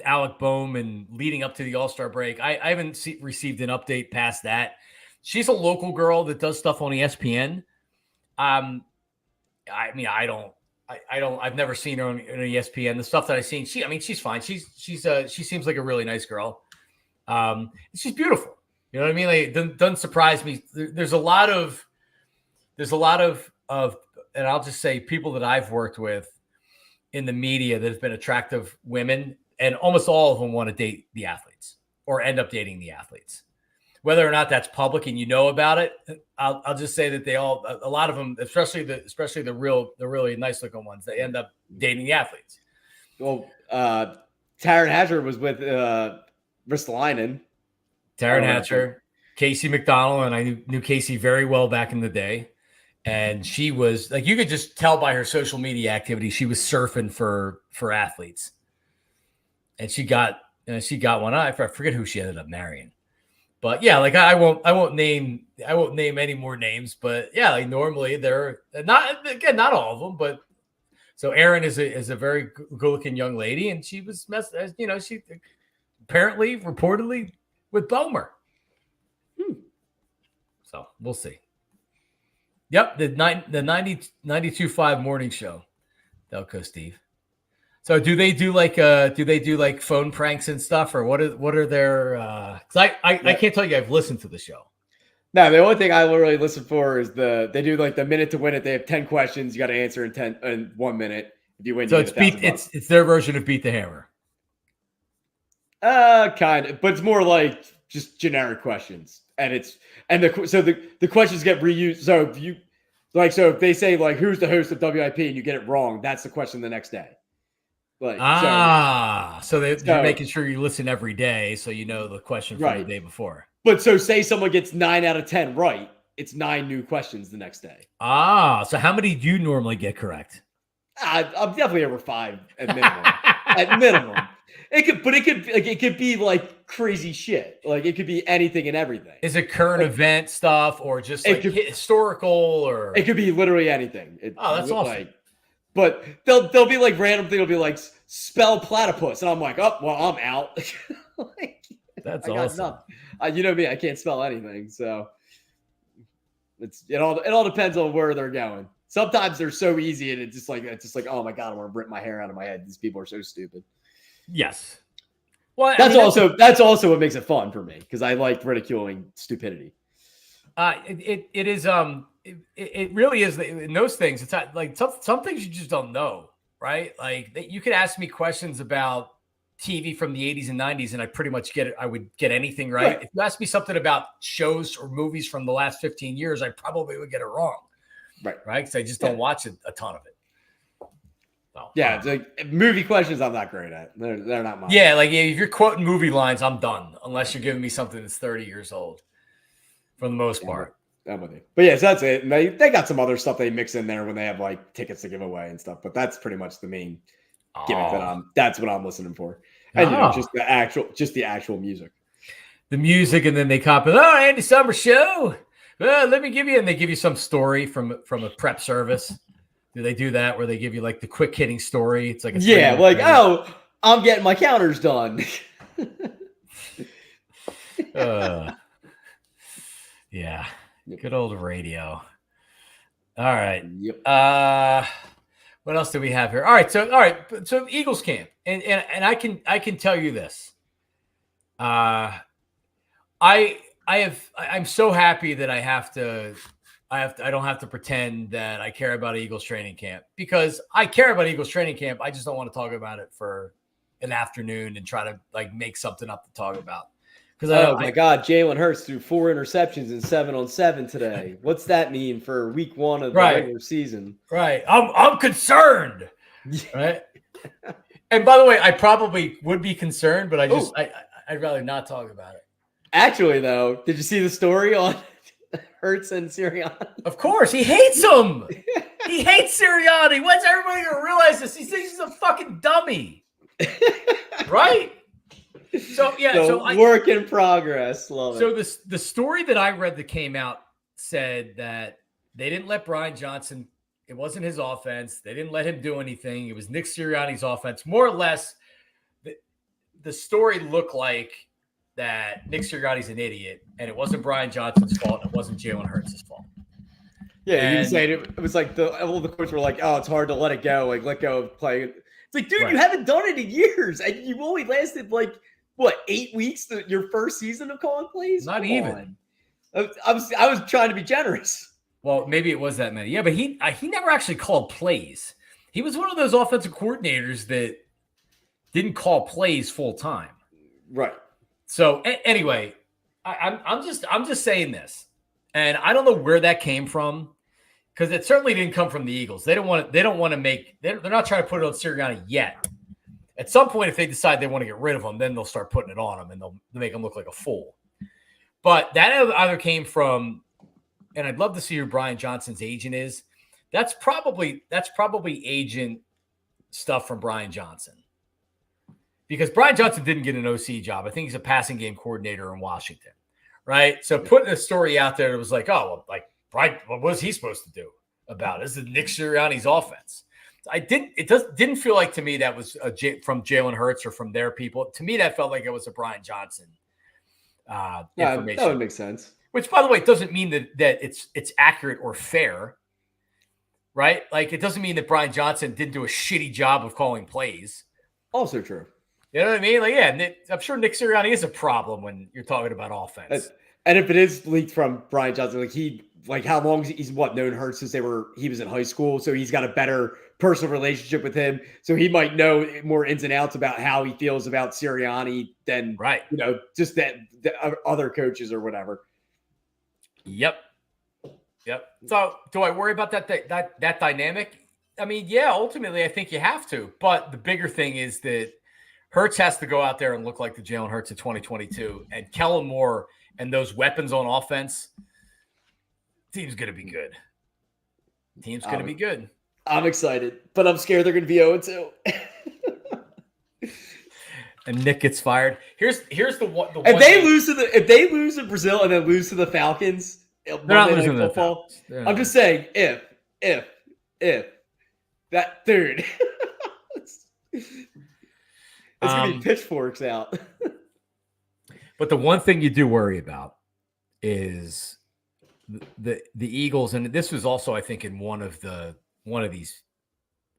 Alec Bohm and leading up to the All-Star break. I haven't received an update past that. She's a local girl that does stuff on ESPN. I've never seen her on ESPN. The stuff that I've seen, she's fine. She seems like a really nice girl. She's beautiful. You know what I mean? Like, it doesn't surprise me. There's a lot of, and I'll just say people that I've worked with in the media that have been attractive women, and almost all of them want to date the athletes or end up dating the athletes. Whether or not that's public and you know about it, I'll just say that a lot of them, especially the really nice looking ones, they end up dating the athletes. Well, Taryn Hatcher was with Ristolainen. Taryn Hatcher, Casey McDonald, and I knew Casey very well back in the day. And she was like, you could just tell by her social media activity, she was surfing for athletes. And she got one. I forget who she ended up marrying. But yeah, like I won't name any more names, but yeah, like normally they're not all of them, but so Erin is a very good-looking young lady, and she was she apparently reportedly with Bomer. So we'll see. Yep, the 92.5 morning show, Delco Steve. So do they do like phone pranks and stuff, or what are their? Because I can't tell you I've listened to the show. No, the only thing I really listen for is they do like the minute to win it. They have 10 questions. You got to answer in 1 minute. If you win, so you it's their version of Beat the Hammer. Kind of, but it's more like just generic questions, the questions get reused. So if they say like who's the host of WIP and you get it wrong, that's the question the next day. So they're making sure you listen every day, so you know the question from the day before. But so say someone gets 9 out of 10 right, it's 9 new questions the next day. So how many do you normally get correct? I'm definitely over 5 at minimum. At minimum. It could be like crazy shit. Like it could be anything and everything. Is it current event stuff or just like historical or? It could be literally anything. That's awesome. Like, but they'll be like random thing. It'll be like spell platypus, and I'm like, oh well, I'm out. Like, that's awesome. You know me, I can't spell anything, so it all depends on where they're going. Sometimes they're so easy, and it's just like oh my god, I want to rip my hair out of my head. These people are so stupid. Yes. Well, that's also what makes it fun for me because I like ridiculing stupidity. It is it really is in those things. It's like some things you just don't know, right? Like you could ask me questions about TV from the 80s and 90s, and I pretty much get it. I would get anything right. If you ask me something about shows or movies from the last 15 years, I probably would get it wrong. Right. Because I just don't watch a ton of it. So, it's like movie questions I'm not great at. They're not mine. Yeah, like if you're quoting movie lines, I'm done. Unless you're giving me something that's 30 years old, for the most part. I'm with you. But yes, that's it. And they got some other stuff they mix in there when they have like tickets to give away and stuff. But that's pretty much the main gimmick that's what I'm listening for. And just the actual music. The music, and then they copy. Oh, Andy Summer show. Well, let me give you, and they give you some story from a prep service. Do they do that where they give you like the quick hitting story? It's like I'm getting my counters done. Yeah, good old radio. All right. Yep. What else do we have here? All right. So Eagles camp, and I can tell you this. I'm so happy that I don't have to pretend that I care about Eagles training camp, because I care about Eagles training camp. I just don't want to talk about it for an afternoon and try to like make something up to talk about. Because my God, Jalen Hurts threw 4 interceptions in 7-on-7 today. What's that mean for week 1 of the regular season? Right. I'm concerned. Right. And by the way, I probably would be concerned, but I'd rather not talk about it. Actually, though, did you see the story on Hurts and Sirianni? Of course, he hates him. He hates Sirianni. When's everybody gonna realize this? He thinks he's a fucking dummy. Right? So work in progress. Love it. So the story that I read that came out said that they didn't let Brian Johnson. It wasn't his offense. They didn't let him do anything. It was Nick Sirianni's offense, more or less. The story looked like that Nick Sirianni's an idiot, and it wasn't Brian Johnson's fault, and it wasn't Jalen Hurts' fault. Yeah, he was saying it was like all the coaches were like, "Oh, it's hard to let it go, like let go of playing." It's like, dude, you haven't done it in years, and you've only lasted like 8 weeks? Your first season of calling plays? Not even. I was trying to be generous. Well, maybe it was that many. Yeah, but he never actually called plays. He was one of those offensive coordinators that didn't call plays full time. Right. So anyway, I'm just saying this, and I don't know where that came from, because it certainly didn't come from the Eagles. They don't want to make. They're not trying to put it on Sirianni yet. At some point, if they decide they want to get rid of him, then they'll start putting it on him, and they'll make him look like a fool. But that either came from, and I'd love to see who Brian Johnson's agent is. That's probably agent stuff from Brian Johnson. Because Brian Johnson didn't get an OC job. I think he's a passing game coordinator in Washington, right? So putting a story out there, it was like, oh, well, like, Brian, what was he supposed to do about it? This is Nick Sirianni's offense. It didn't feel like to me that was from Jalen Hurts or from their people. To me, that felt like it was a Brian Johnson information. That would make sense. Which, by the way, doesn't mean that it's accurate or fair, right? Like, it doesn't mean that Brian Johnson didn't do a shitty job of calling plays. Also true. You know what I mean? Like, yeah, I'm sure Nick Sirianni is a problem when you're talking about offense. And if it is leaked from Brian Johnson, how long he's known Hurts since he was in high school, so he's got a better personal relationship with him, so he might know more ins and outs about how he feels about Sirianni than just the other coaches or whatever. Yep. So, do I worry about that dynamic? I mean, yeah, ultimately, I think you have to. But the bigger thing is that Hurts has to go out there and look like the Jalen Hurts of 2022. And Kellen Moore and those weapons on offense, Team's going to be good. Team's going to be good. I'm excited, but I'm scared they're going to be 0-2. And Nick gets fired. Here's the one. If they lose to Brazil and then lose to the Falcons, they're not losing to the Falcons. I'm just saying, if that dude, it's gonna be pitchforks out. But the one thing you do worry about is the Eagles, and this was also, I think, in one of these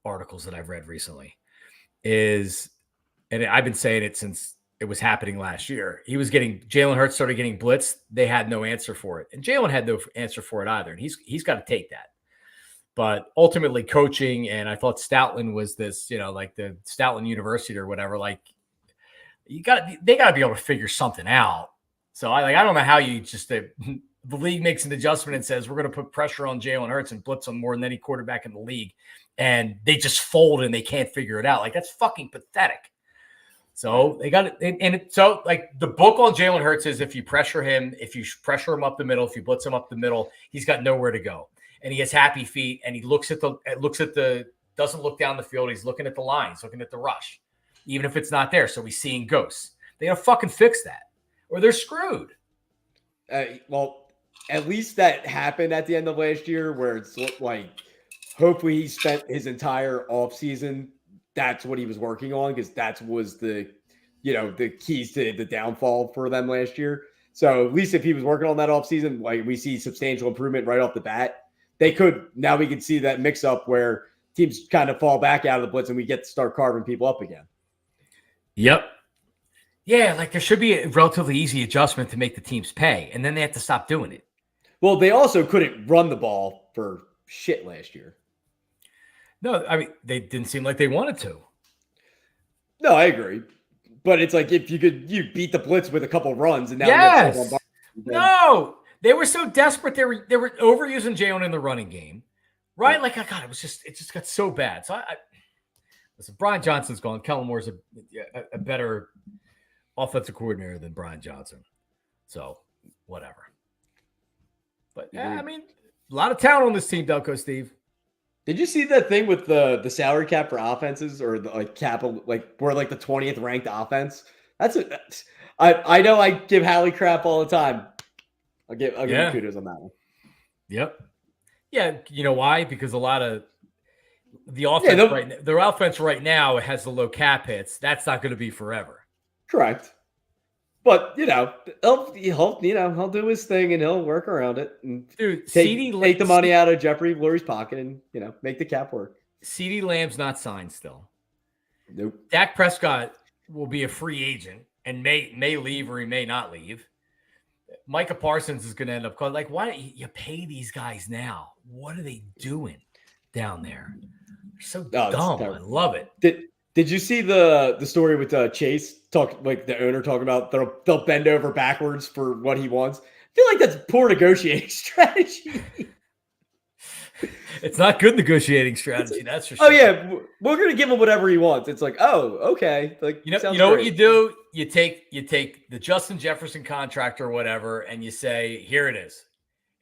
articles that I've read recently, is, and I've been saying it since it was happening last year. Jalen Hurts started getting blitzed. They had no answer for it, and Jalen had no answer for it either. And he's got to take that. But ultimately, coaching, and I thought Stoutland was this, like the Stoutland University or whatever. Like, they got to be able to figure something out. So I don't know how you just the league makes an adjustment and says we're going to put pressure on Jalen Hurts and blitz him more than any quarterback in the league, and they just fold and they can't figure it out. Like, that's fucking pathetic. So they got it, so like the book on Jalen Hurts is if you pressure him up the middle, if you blitz him up the middle, he's got nowhere to go, and he has happy feet, and he doesn't look down the field. He's looking at the line, he's looking at the rush, even if it's not there. So he's seeing ghosts. They gotta fucking fix that, or they're screwed. Well, at least that happened at the end of last year, where it's like hopefully he spent his entire offseason. That's what he was working on, because that was the keys to the downfall for them last year. So at least if he was working on that offseason, like, we see substantial improvement right off the bat. We can see that mix up where teams kind of fall back out of the blitz and we get to start carving people up again. Yep. Yeah, like there should be a relatively easy adjustment to make the teams pay, and then they have to stop doing it. Well, they also couldn't run the ball for shit last year. No, I mean, they didn't seem like they wanted to. No, I agree. But it's like if you beat the blitz with a couple runs, and now yes. No, they were so desperate. They were overusing Jalen in the running game, right? Like, God, it just got so bad. So listen, Brian Johnson's gone. Kellen Moore's a better offensive coordinator than Brian Johnson. So whatever. But I mean, a lot of talent on this team, Delco Steve. Did you see that thing with the salary cap for offenses, or the cap, we're like the 20th ranked offense? I know I give Hallie crap all the time. I'll give him kudos on that one. Yep. Yeah, you know why? Because a lot of the offense their offense right now has the low cap hits. That's not going to be forever. Correct. But he'll do his thing and he'll work around it and take the money out of Jeffrey Lurie's pocket and make the cap work. CeeDee Lamb's not signed still. Nope. Dak Prescott will be a free agent and may leave or he may not leave. Micah Parsons is going to end up calling. Like, why don't you pay these guys now? What are they doing down there? They're so dumb. I love it. Did you see the story with Chase the owner talking about they'll bend over backwards for what he wants? I feel like that's poor negotiating strategy. It's not good negotiating strategy, that's for sure. Oh yeah, we're gonna give him whatever he wants. It's like, oh, okay. Like, you know what you do? You take the Justin Jefferson contract or whatever, and you say, here it is.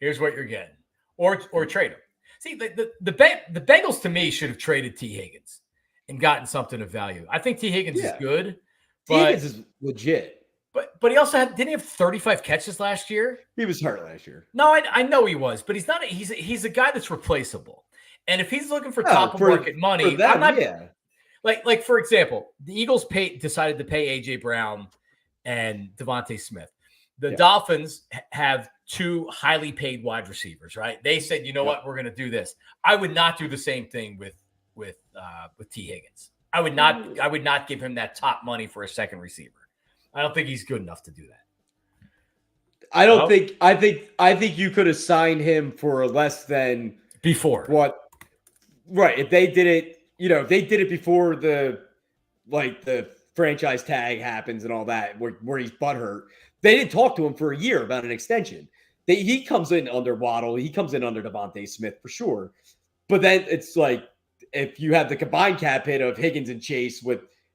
Here's what you're getting, or trade him. See, the Bengals to me should have traded T. Higgins and gotten something of value. I think T. Higgins is good. T. Higgins is legit. But he also didn't he have 35 catches last year? He was hurt last year. No, I know he was, but he's not. He's a guy that's replaceable. And if he's looking for top of market money, I'm not. Yeah. Like for example, the Eagles decided to pay AJ Brown and Devontae Smith. The Dolphins have two highly paid wide receivers, right? They said, you know what, we're going to do this. I would not do the same thing with T. Higgins. I would not give him that top money for a second receiver. I don't think he's good enough to do that. I think you could have signed him for less than before. What? Right. If they did it, they did it before the franchise tag happens and all that, where he's butthurt. They didn't talk to him for a year about an extension. He comes in under Waddle. He comes in under Devontae Smith for sure. But then it's like, if you have the combined cap hit of Higgins and Chase,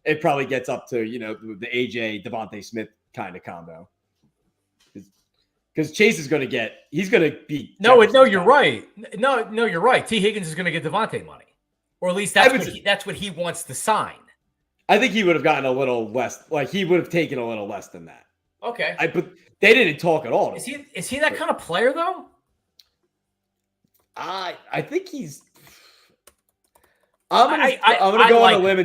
it probably gets up to, the AJ Devontae Smith kind of combo. Because Chase is going to he's going to be. No, you're right. No, you're right. T. Higgins is going to get Devontae money, or at least that's what he wants to sign. I think he would have gotten a little less. Like he would have taken a little less than that. Okay, but they didn't talk at all. Is he that kind of player though? I think he's. I'm gonna go on a limb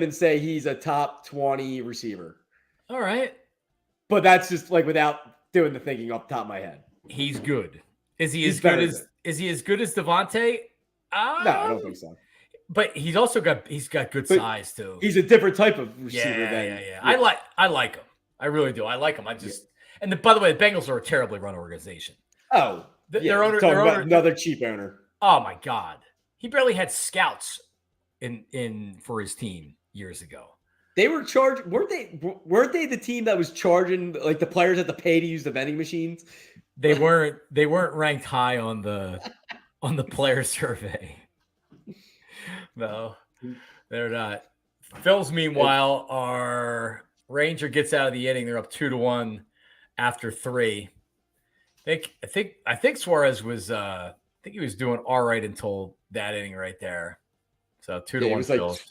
and say he's a top 20 receiver. All right. But that's just like without doing the thinking off the top of my head. He's good. Is he as good as Devontae? No, I don't think so. But he's got good size too. He's a different type of receiver. Yeah. I like him. I really do. I like him. And by the way, the Bengals are a terribly run organization. Oh, their owner, another cheap owner. Oh my God, he barely had scouts in for his team years ago. They were charged. Weren't they the team that was charging like the players had to pay to use the vending machines? They weren't ranked high on the player survey. No, they're not. Phil's meanwhile, our Ranger gets out of the inning. They're up 2-1 after 3. I think Suarez was he was doing all right until that inning right there. So 2-1 Phil's. Like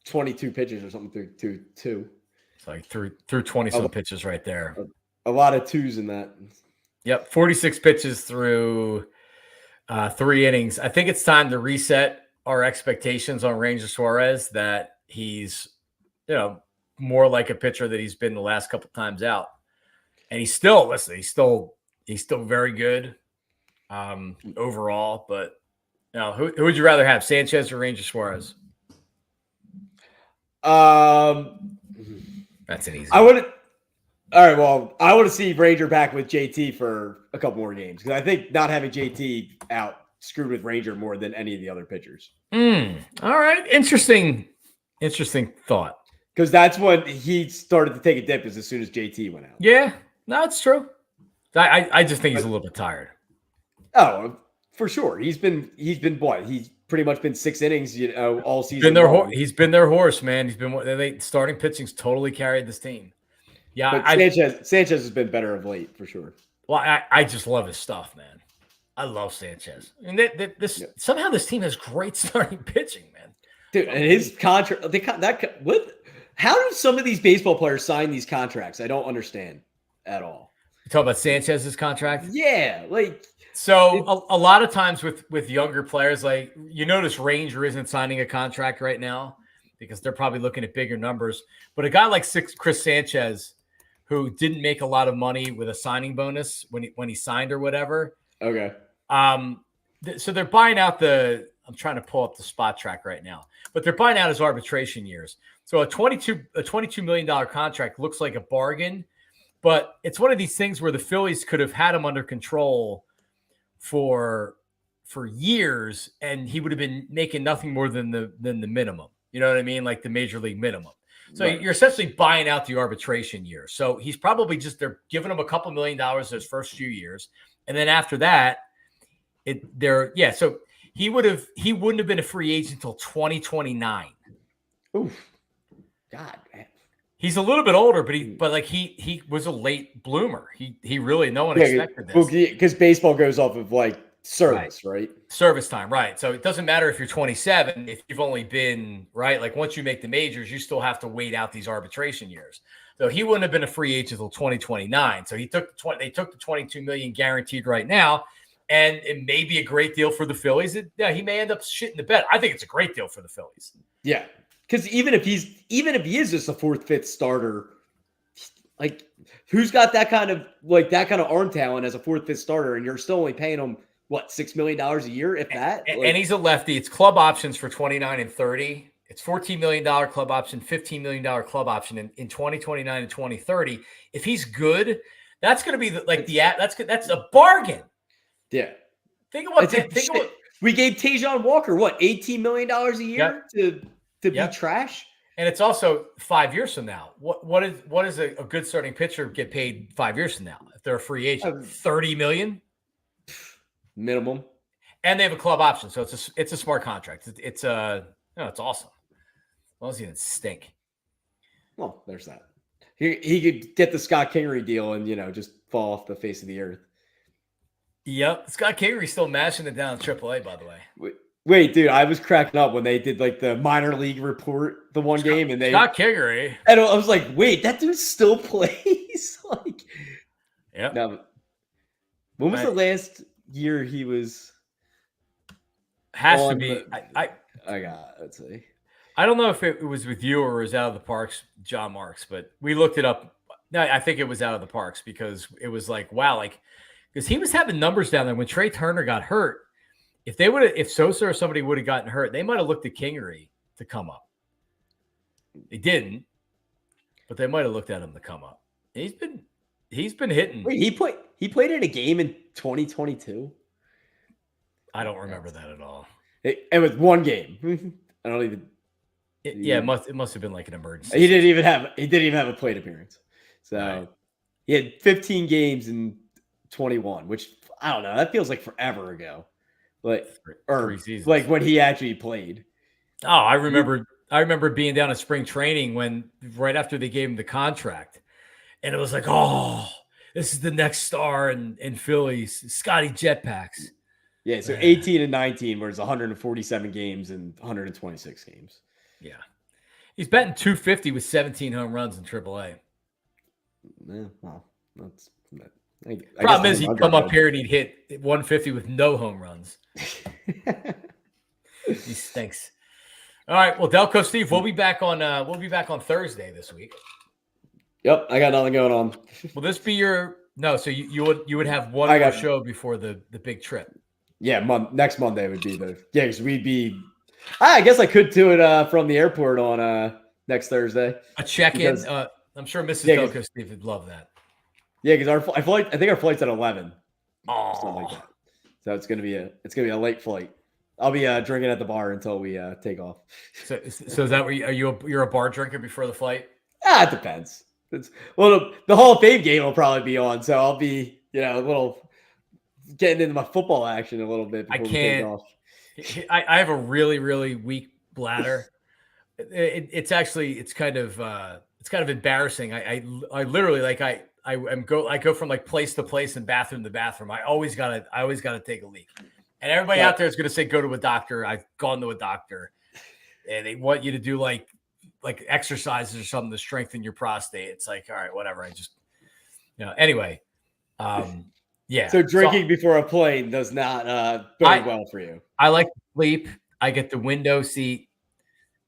22 pitches or something through 2. It's like through 20 some pitches right there. A lot of 2s in that. Yep, 46 pitches through 3 innings. I think it's time to reset our expectations on Ranger Suarez that he's, more like a pitcher that he's been the last couple of times out. And he's still very good overall. But who would you rather have, Sanchez or Ranger Suarez? That's an easy. I wouldn't. All right. Well, I want to see Ranger back with JT for a couple more games because I think not having JT out screwed with Ranger more than any of the other pitchers. All right. Interesting thought. Because that's when he started to take a dip as soon as JT went out. Yeah, no, it's true. I just think he's a little bit tired. Oh, for sure. He's been what? He's pretty much been 6 innings, all season. He's been their horse, man. He's been starting pitching's totally carried this team. Yeah, but Sanchez has been better of late for sure. Well, I just love his stuff, man. I love Sanchez. I mean, somehow this team has great starting pitching, man. Dude, and his contract, how do some of these baseball players sign these contracts? I don't understand at all. You talk about Sanchez's contract? Yeah, so a lot of times with younger players, like you notice Ranger isn't signing a contract right now because they're probably looking at bigger numbers. But a guy like Chris Sanchez, who didn't make a lot of money with a signing bonus when he signed or whatever. Okay. So they're buying out I'm trying to pull up the spot track right now, but they're buying out his arbitration years. So a $22 million contract looks like a bargain, but it's one of these things where the Phillies could have had him under control for years, and he would have been making nothing more than the minimum. You know what I mean? Like the major league minimum. So You're essentially buying out the arbitration year. So he's probably they're giving him a couple $1 million those first few years, and then after that, So he wouldn't have been a free agent until 2029. Oof. God, man. He's a little bit older, but he was a late bloomer. He really, no one expected this. Because baseball goes off of service, right? Service time, right. So it doesn't matter if you're 27, if you've only been, right? Like once you make the majors, you still have to wait out these arbitration years. So he wouldn't have been a free agent until 2029. So they took the $22 million guaranteed right now. And it may be a great deal for the Phillies. He may end up shitting the bed. I think it's a great deal for the Phillies. Yeah. Because even if he is just a 4th, 5th starter, like who's got that kind of arm talent as a 4th, 5th starter, and you're still only paying him what, $6 million a year, if that? And he's a lefty. It's club options for 29 and 30. It's $14 million club option, $15 million club option in 2029 and 2030. If he's good, that's going to be that's a bargain. Yeah. Think about we gave Tajon Walker what, $18 million a year to be trash. And it's also 5 years from now. What is a good starting pitcher get paid 5 years from now if they're a free agent? $30 million minimum. And they have a club option, so it's a smart contract. It's awesome. As long as he didn't stink. Well, there's that. He could get the Scott Kingery deal and just fall off the face of the earth. Yep. Scott Kingery still mashing it down in AAA, by the way. Wait, dude, I was cracking up when they did like the minor league report the one game, and Scott Kingery. And I was like, wait, that dude still plays? Like, yeah. No, when was the last year he was? Has to be. Let's see. I don't know if it was with you or it was out of the parks, John Marks, but we looked it up. No, I think it was out of the parks because it was like, wow, like, because he was having numbers down there when Trey Turner got hurt. If Sosa or somebody would have gotten hurt, they might have looked at Kingery to come up. They didn't, but they might have looked at him to come up. He's been hitting. Wait, he played in a game in 2022. I don't remember that at all. It was one game. I don't even. It must have been like an emergency. He didn't even have a plate appearance. So right. He had 15 games in 21, which I don't know. That feels like forever ago. Like when he actually played. Oh, I remember being down at spring training right after they gave him the contract, and it was like, oh, this is the next star in Phillies, Scotty Jetpacks. Yeah, so 18 and 19 was 147 games and 126 games. Yeah. He's batting 250 with 17 home runs in AAA. Yeah, well, that's problem is he'd come up here and he'd hit 150 with no home runs. He stinks. All right, well, Delco Steve, we'll be back on Thursday this week. Yep, I got nothing going on. Will this be so you would have one more show before the big trip? Yeah, next Monday would be because we'd be. I guess I could do it from the airport on next Thursday. A check-in. I'm sure Mrs. Delco Steve would love that. Yeah, because our flight, I think our flight's at 11. Oh, something like that. So it's gonna be a late flight. I'll be drinking at the bar until we take off. So is that where you're a bar drinker before the flight? It depends. The Hall of Fame game will probably be on, so I'll be a little getting into my football action a little bit. I can't. I have a really, really weak bladder. It's kind of embarrassing. I literally I go from like place to place and bathroom to bathroom. I always gotta take a leak. And everybody out there is gonna say go to a doctor. I've gone to a doctor, and they want you to do like exercises or something to strengthen your prostate. It's like, all right, whatever. I just anyway. Yeah. So drinking before a plane does not bode well for you. I like to sleep. I get the window seat,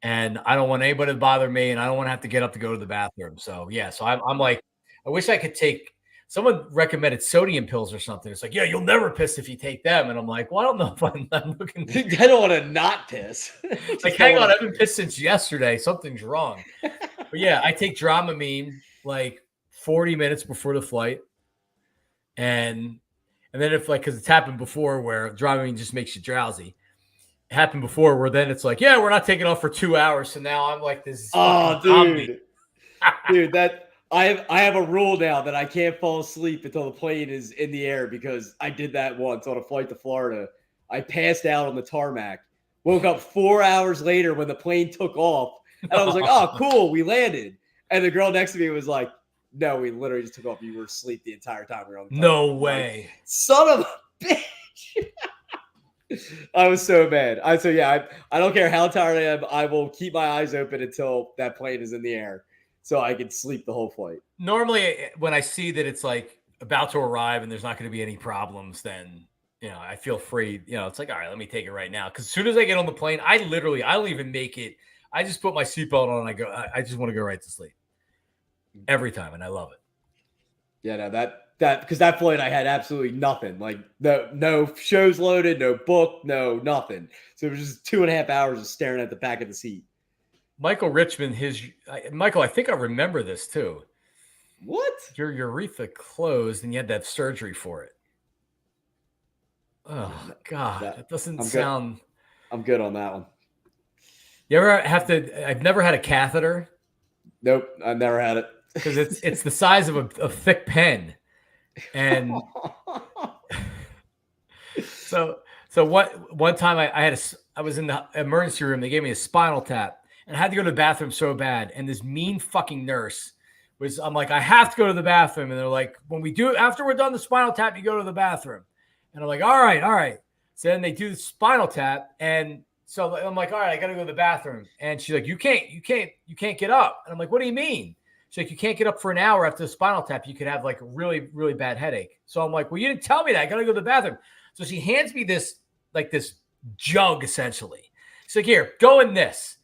and I don't want anybody to bother me, and I don't want to have to get up to go to the bathroom. So yeah. So I'm like, I wish I could take. Someone recommended sodium pills or something. It's like, yeah, you'll never piss if you take them. And I'm like, well, I don't know if I'm looking. I don't want to not piss. Like, hang on, I haven't pissed since yesterday. Something's wrong. But yeah, I take Dramamine like 40 minutes before the flight. And then because it's happened before where Dramamine just makes you drowsy. It happened before where then it's like, yeah, we're not taking off for 2 hours. So now I'm like this. Oh, dude. Dude, I have a rule now that I can't fall asleep until the plane is in the air because I did that once on a flight to Florida. I passed out on the tarmac, woke up 4 hours later when the plane took off. And I was like, oh, cool, we landed. And the girl next to me was like, no, we literally just took off. You were asleep the entire time we were on the plane. No way. Like, son of a bitch. I was so mad. I don't care how tired I am. I will keep my eyes open until that plane is in the air so I can sleep the whole flight. Normally, when I see that it's like about to arrive and there's not going to be any problems, then I feel free. It's like, all right, let me take it right now. Because as soon as I get on the plane, I don't even make it. I just put my seatbelt on and I go. I just want to go right to sleep every time, and I love it. Yeah, no, that because that flight I had absolutely nothing. Like no shows loaded, no book, no nothing. So it was just 2.5 hours of staring at the back of the seat. Michael Richmond, Michael, I think I remember this too. What? Your urethra closed and you had to have surgery for it. Oh God, that doesn't sound. I'm good on that one. You ever have to? I've never had a catheter. Nope, I've never had it because it's the size of a thick pen, and so one time I was in the emergency room. They gave me a spinal tap. And I had to go to the bathroom so bad. And this mean fucking nurse was I'm like, I have to go to the bathroom. And they're like, when we do, after we're done the spinal tap, you go to the bathroom. And I'm like, all right. So then they do the spinal tap. And so I'm like, all right, I got to go to the bathroom. And she's like, you can't get up. And I'm like, what do you mean? She's like, you can't get up for an hour after the spinal tap. You could have like a really, really bad headache. So I'm like, well, you didn't tell me that. I got to go to the bathroom. So she hands me this jug essentially. She's like, here, go in this.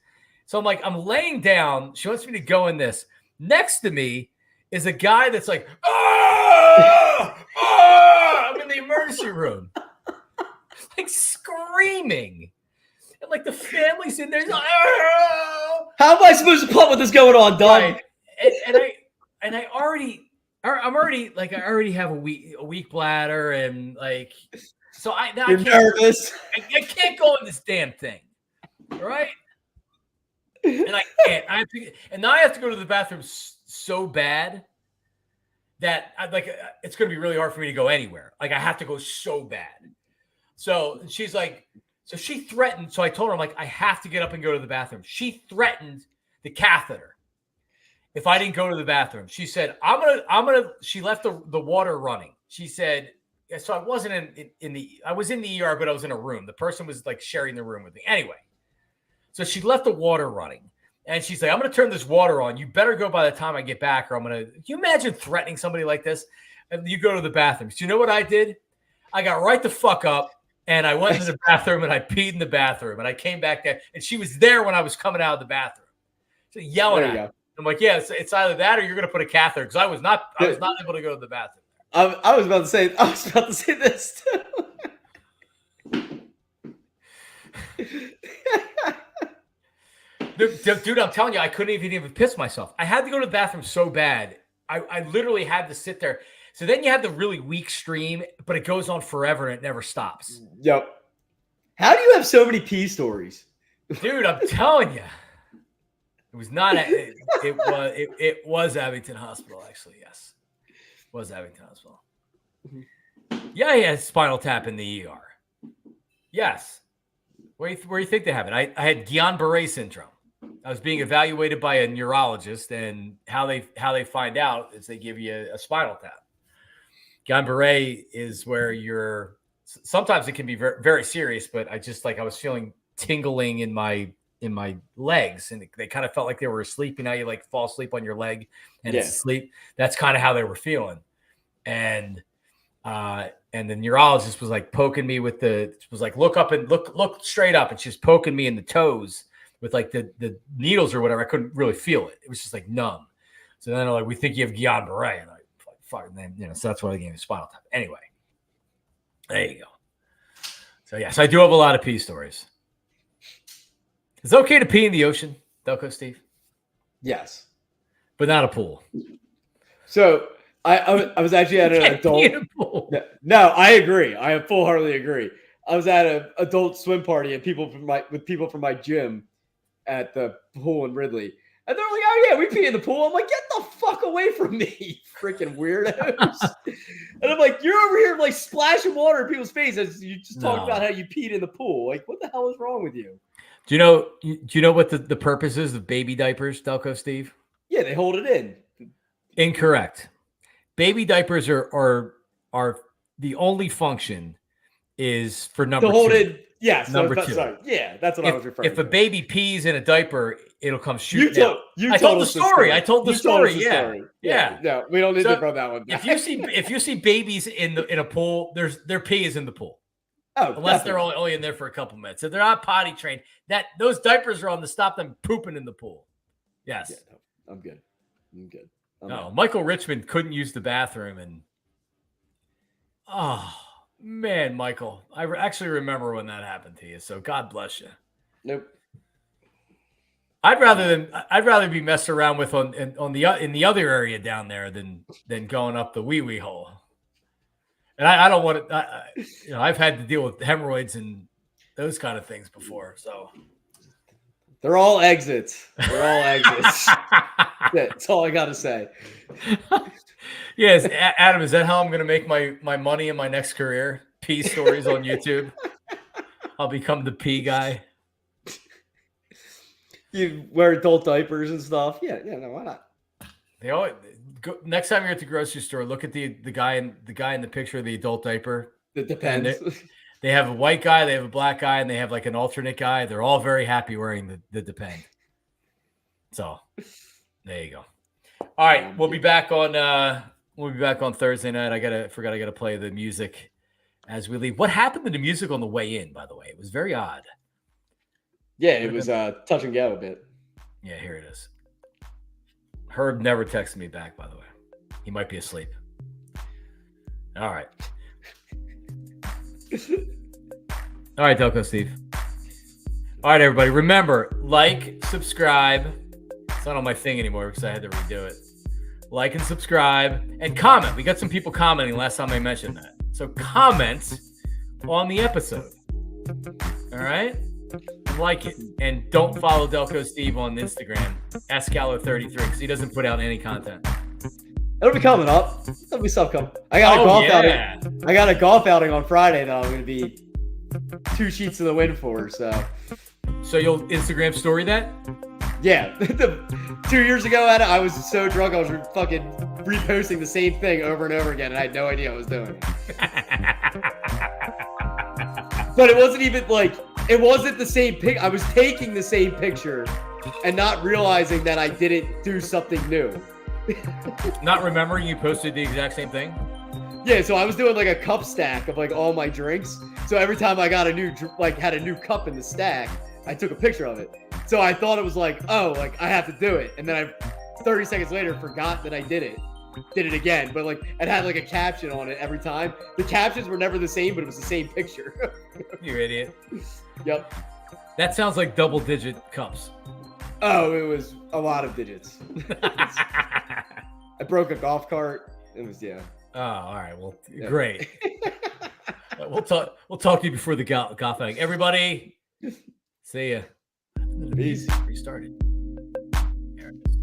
So I'm like, I'm laying down. She wants me to go in this. Next to me is a guy that's like, I'm in the emergency room, like screaming. And like the family's in there. Like, how am I supposed to pump with this going on, Doug? Right. And I already have a weak bladder and like, so You're nervous. I can't go in this damn thing. Right. And I can't. And now I have to go to the bathroom so bad that it's going to be really hard for me to go anywhere. Like I have to go so bad. So she's like, so she threatened. So I told her, I'm like, I have to get up and go to the bathroom. She threatened the catheter if I didn't go to the bathroom. She said, I'm gonna. She left the water running. She said, so I wasn't I was in the ER, but I was in a room. The person was like sharing the room with me. Anyway. So she left the water running and she's like, I'm going to turn this water on. You better go by the time I get back or I'm going to, can you imagine threatening somebody like this? And you go to the bathroom. So you know what I did? I got right the fuck up and I went to the bathroom and I peed in the bathroom and I came back there and she was there when I was coming out of the bathroom. So yelling at me. I'm like, yeah, it's either that or you're going to put a catheter because I was not able to go to the bathroom. I was about to say this too. Dude, I'm telling you, I couldn't even piss myself. I had to go to the bathroom so bad. I literally had to sit there. So then you have the really weak stream, but it goes on forever and it never stops. Yep. How do you have so many pee stories? Dude, I'm telling you. It was not it was Abington Hospital, actually, yes. It was Abington Hospital. Yeah, he had spinal tap in the ER. Yes. Where do you think they have it? I had Guillain-Barré syndrome. I was being evaluated by a neurologist, and how they find out is they give you a spinal tap. Guillain-Barré is where sometimes it can be very, very serious, but I was feeling tingling in my legs, and they kind of felt like they were asleep. You know, you like fall asleep on your leg and it's asleep. That's kind of how they were feeling. And the neurologist was like poking me look up and look straight up. And she's poking me in the toes with like the needles or whatever. I couldn't really feel it. It was just like numb. So then they're like, we think you have Guillain-Barré. And I fuck, then, so that's why they gave me spinal tap. Anyway, there you go. So yes, I do have a lot of pee stories. Is it okay to pee in the ocean, Delco Steve? Yes. But not a pool. So I was actually at an adult. No, I agree. I full-heartedly agree. I was at an adult swim party and people from my gym at the pool in Ridley. And they're like, oh, yeah, we pee in the pool. I'm like, get the fuck away from me, freaking weirdos. And I'm like, you're over here like splashing water in people's faces. You just talked about how you peed in the pool. Like, what the hell is wrong with you? Do you know what the purpose is of baby diapers, Delco Steve? Yeah, they hold it in. Incorrect. Baby diapers are the only function is for number two. Hold in. Yes, number two. Sorry. Yeah, that's what I was referring to. If a baby pees in a diaper, it'll come shooting out. I told the story. I told the story. Yeah. No, we don't need to run that one back. If you see babies in a pool, their pee is in the pool. Oh, unless they're only in there for a couple minutes. If they're not potty trained, those diapers are on to stop them pooping in the pool. Yes. Yeah, no, I'm good. Michael Richmond couldn't use the bathroom, and oh man, Michael, I actually remember when that happened to you. So God bless you. Nope. I'd rather be messed around with in the other area down there than going up the wee hole. And I don't want to. I've had to deal with hemorrhoids and those kind of things before. So they're all exits. That's all I got to say. Yes, Adam, is that how I'm going to make my money in my next career? Pee stories on YouTube. I'll become the pee guy. You wear adult diapers and stuff. Yeah, no, why not? They always go, next time you're at the grocery store, look at the guy in the picture of the adult diaper. It depends. They have a white guy, they have a black guy, and they have like an alternate guy. They're all very happy wearing the Depend. So there you go. All right, we'll be back on Thursday night. I gotta play the music as we leave. What happened to the music on the way in, by the way? It was very odd. Yeah, it was touch and go a bit. Yeah, here it is. Herb never texted me back, by the way. He might be asleep. All right. All right, Delco Steve. All right, everybody. Remember, like, subscribe. It's not on my thing anymore because I had to redo it. Like and subscribe and comment. We got some people commenting last time I mentioned that. So comment on the episode. All right? Like it. And don't follow Delco Steve on Instagram, Escalo33, because he doesn't put out any content. It'll be coming up. There'll be stuff coming. I got a golf outing. I got a golf outing on Friday that I'm going to be 2 sheets to the wind for. So you'll Instagram story that? Yeah. 2 years ago, I was so drunk I was fucking reposting the same thing over and over again, and I had no idea what I was doing. But it wasn't even like it wasn't the same pic. I was taking the same picture and not realizing that I didn't do something new. Not remembering you posted the exact same thing? Yeah, so I was doing like a cup stack of like all my drinks. So every time I got had a new cup in the stack, I took a picture of it. So I thought it was like, oh, like I have to do it. And then 30 seconds later, forgot that I did it. Did it again, but like it had like a caption on it every time. The captions were never the same, but it was the same picture. You idiot. Yep. That sounds like double-digit cups. Oh, it was a lot of digits. I broke a golf cart. It was Oh, all right. Well, yeah. Great. We'll talk to you before the golf outing. Everybody, see ya. Peace. Restarted. There it is.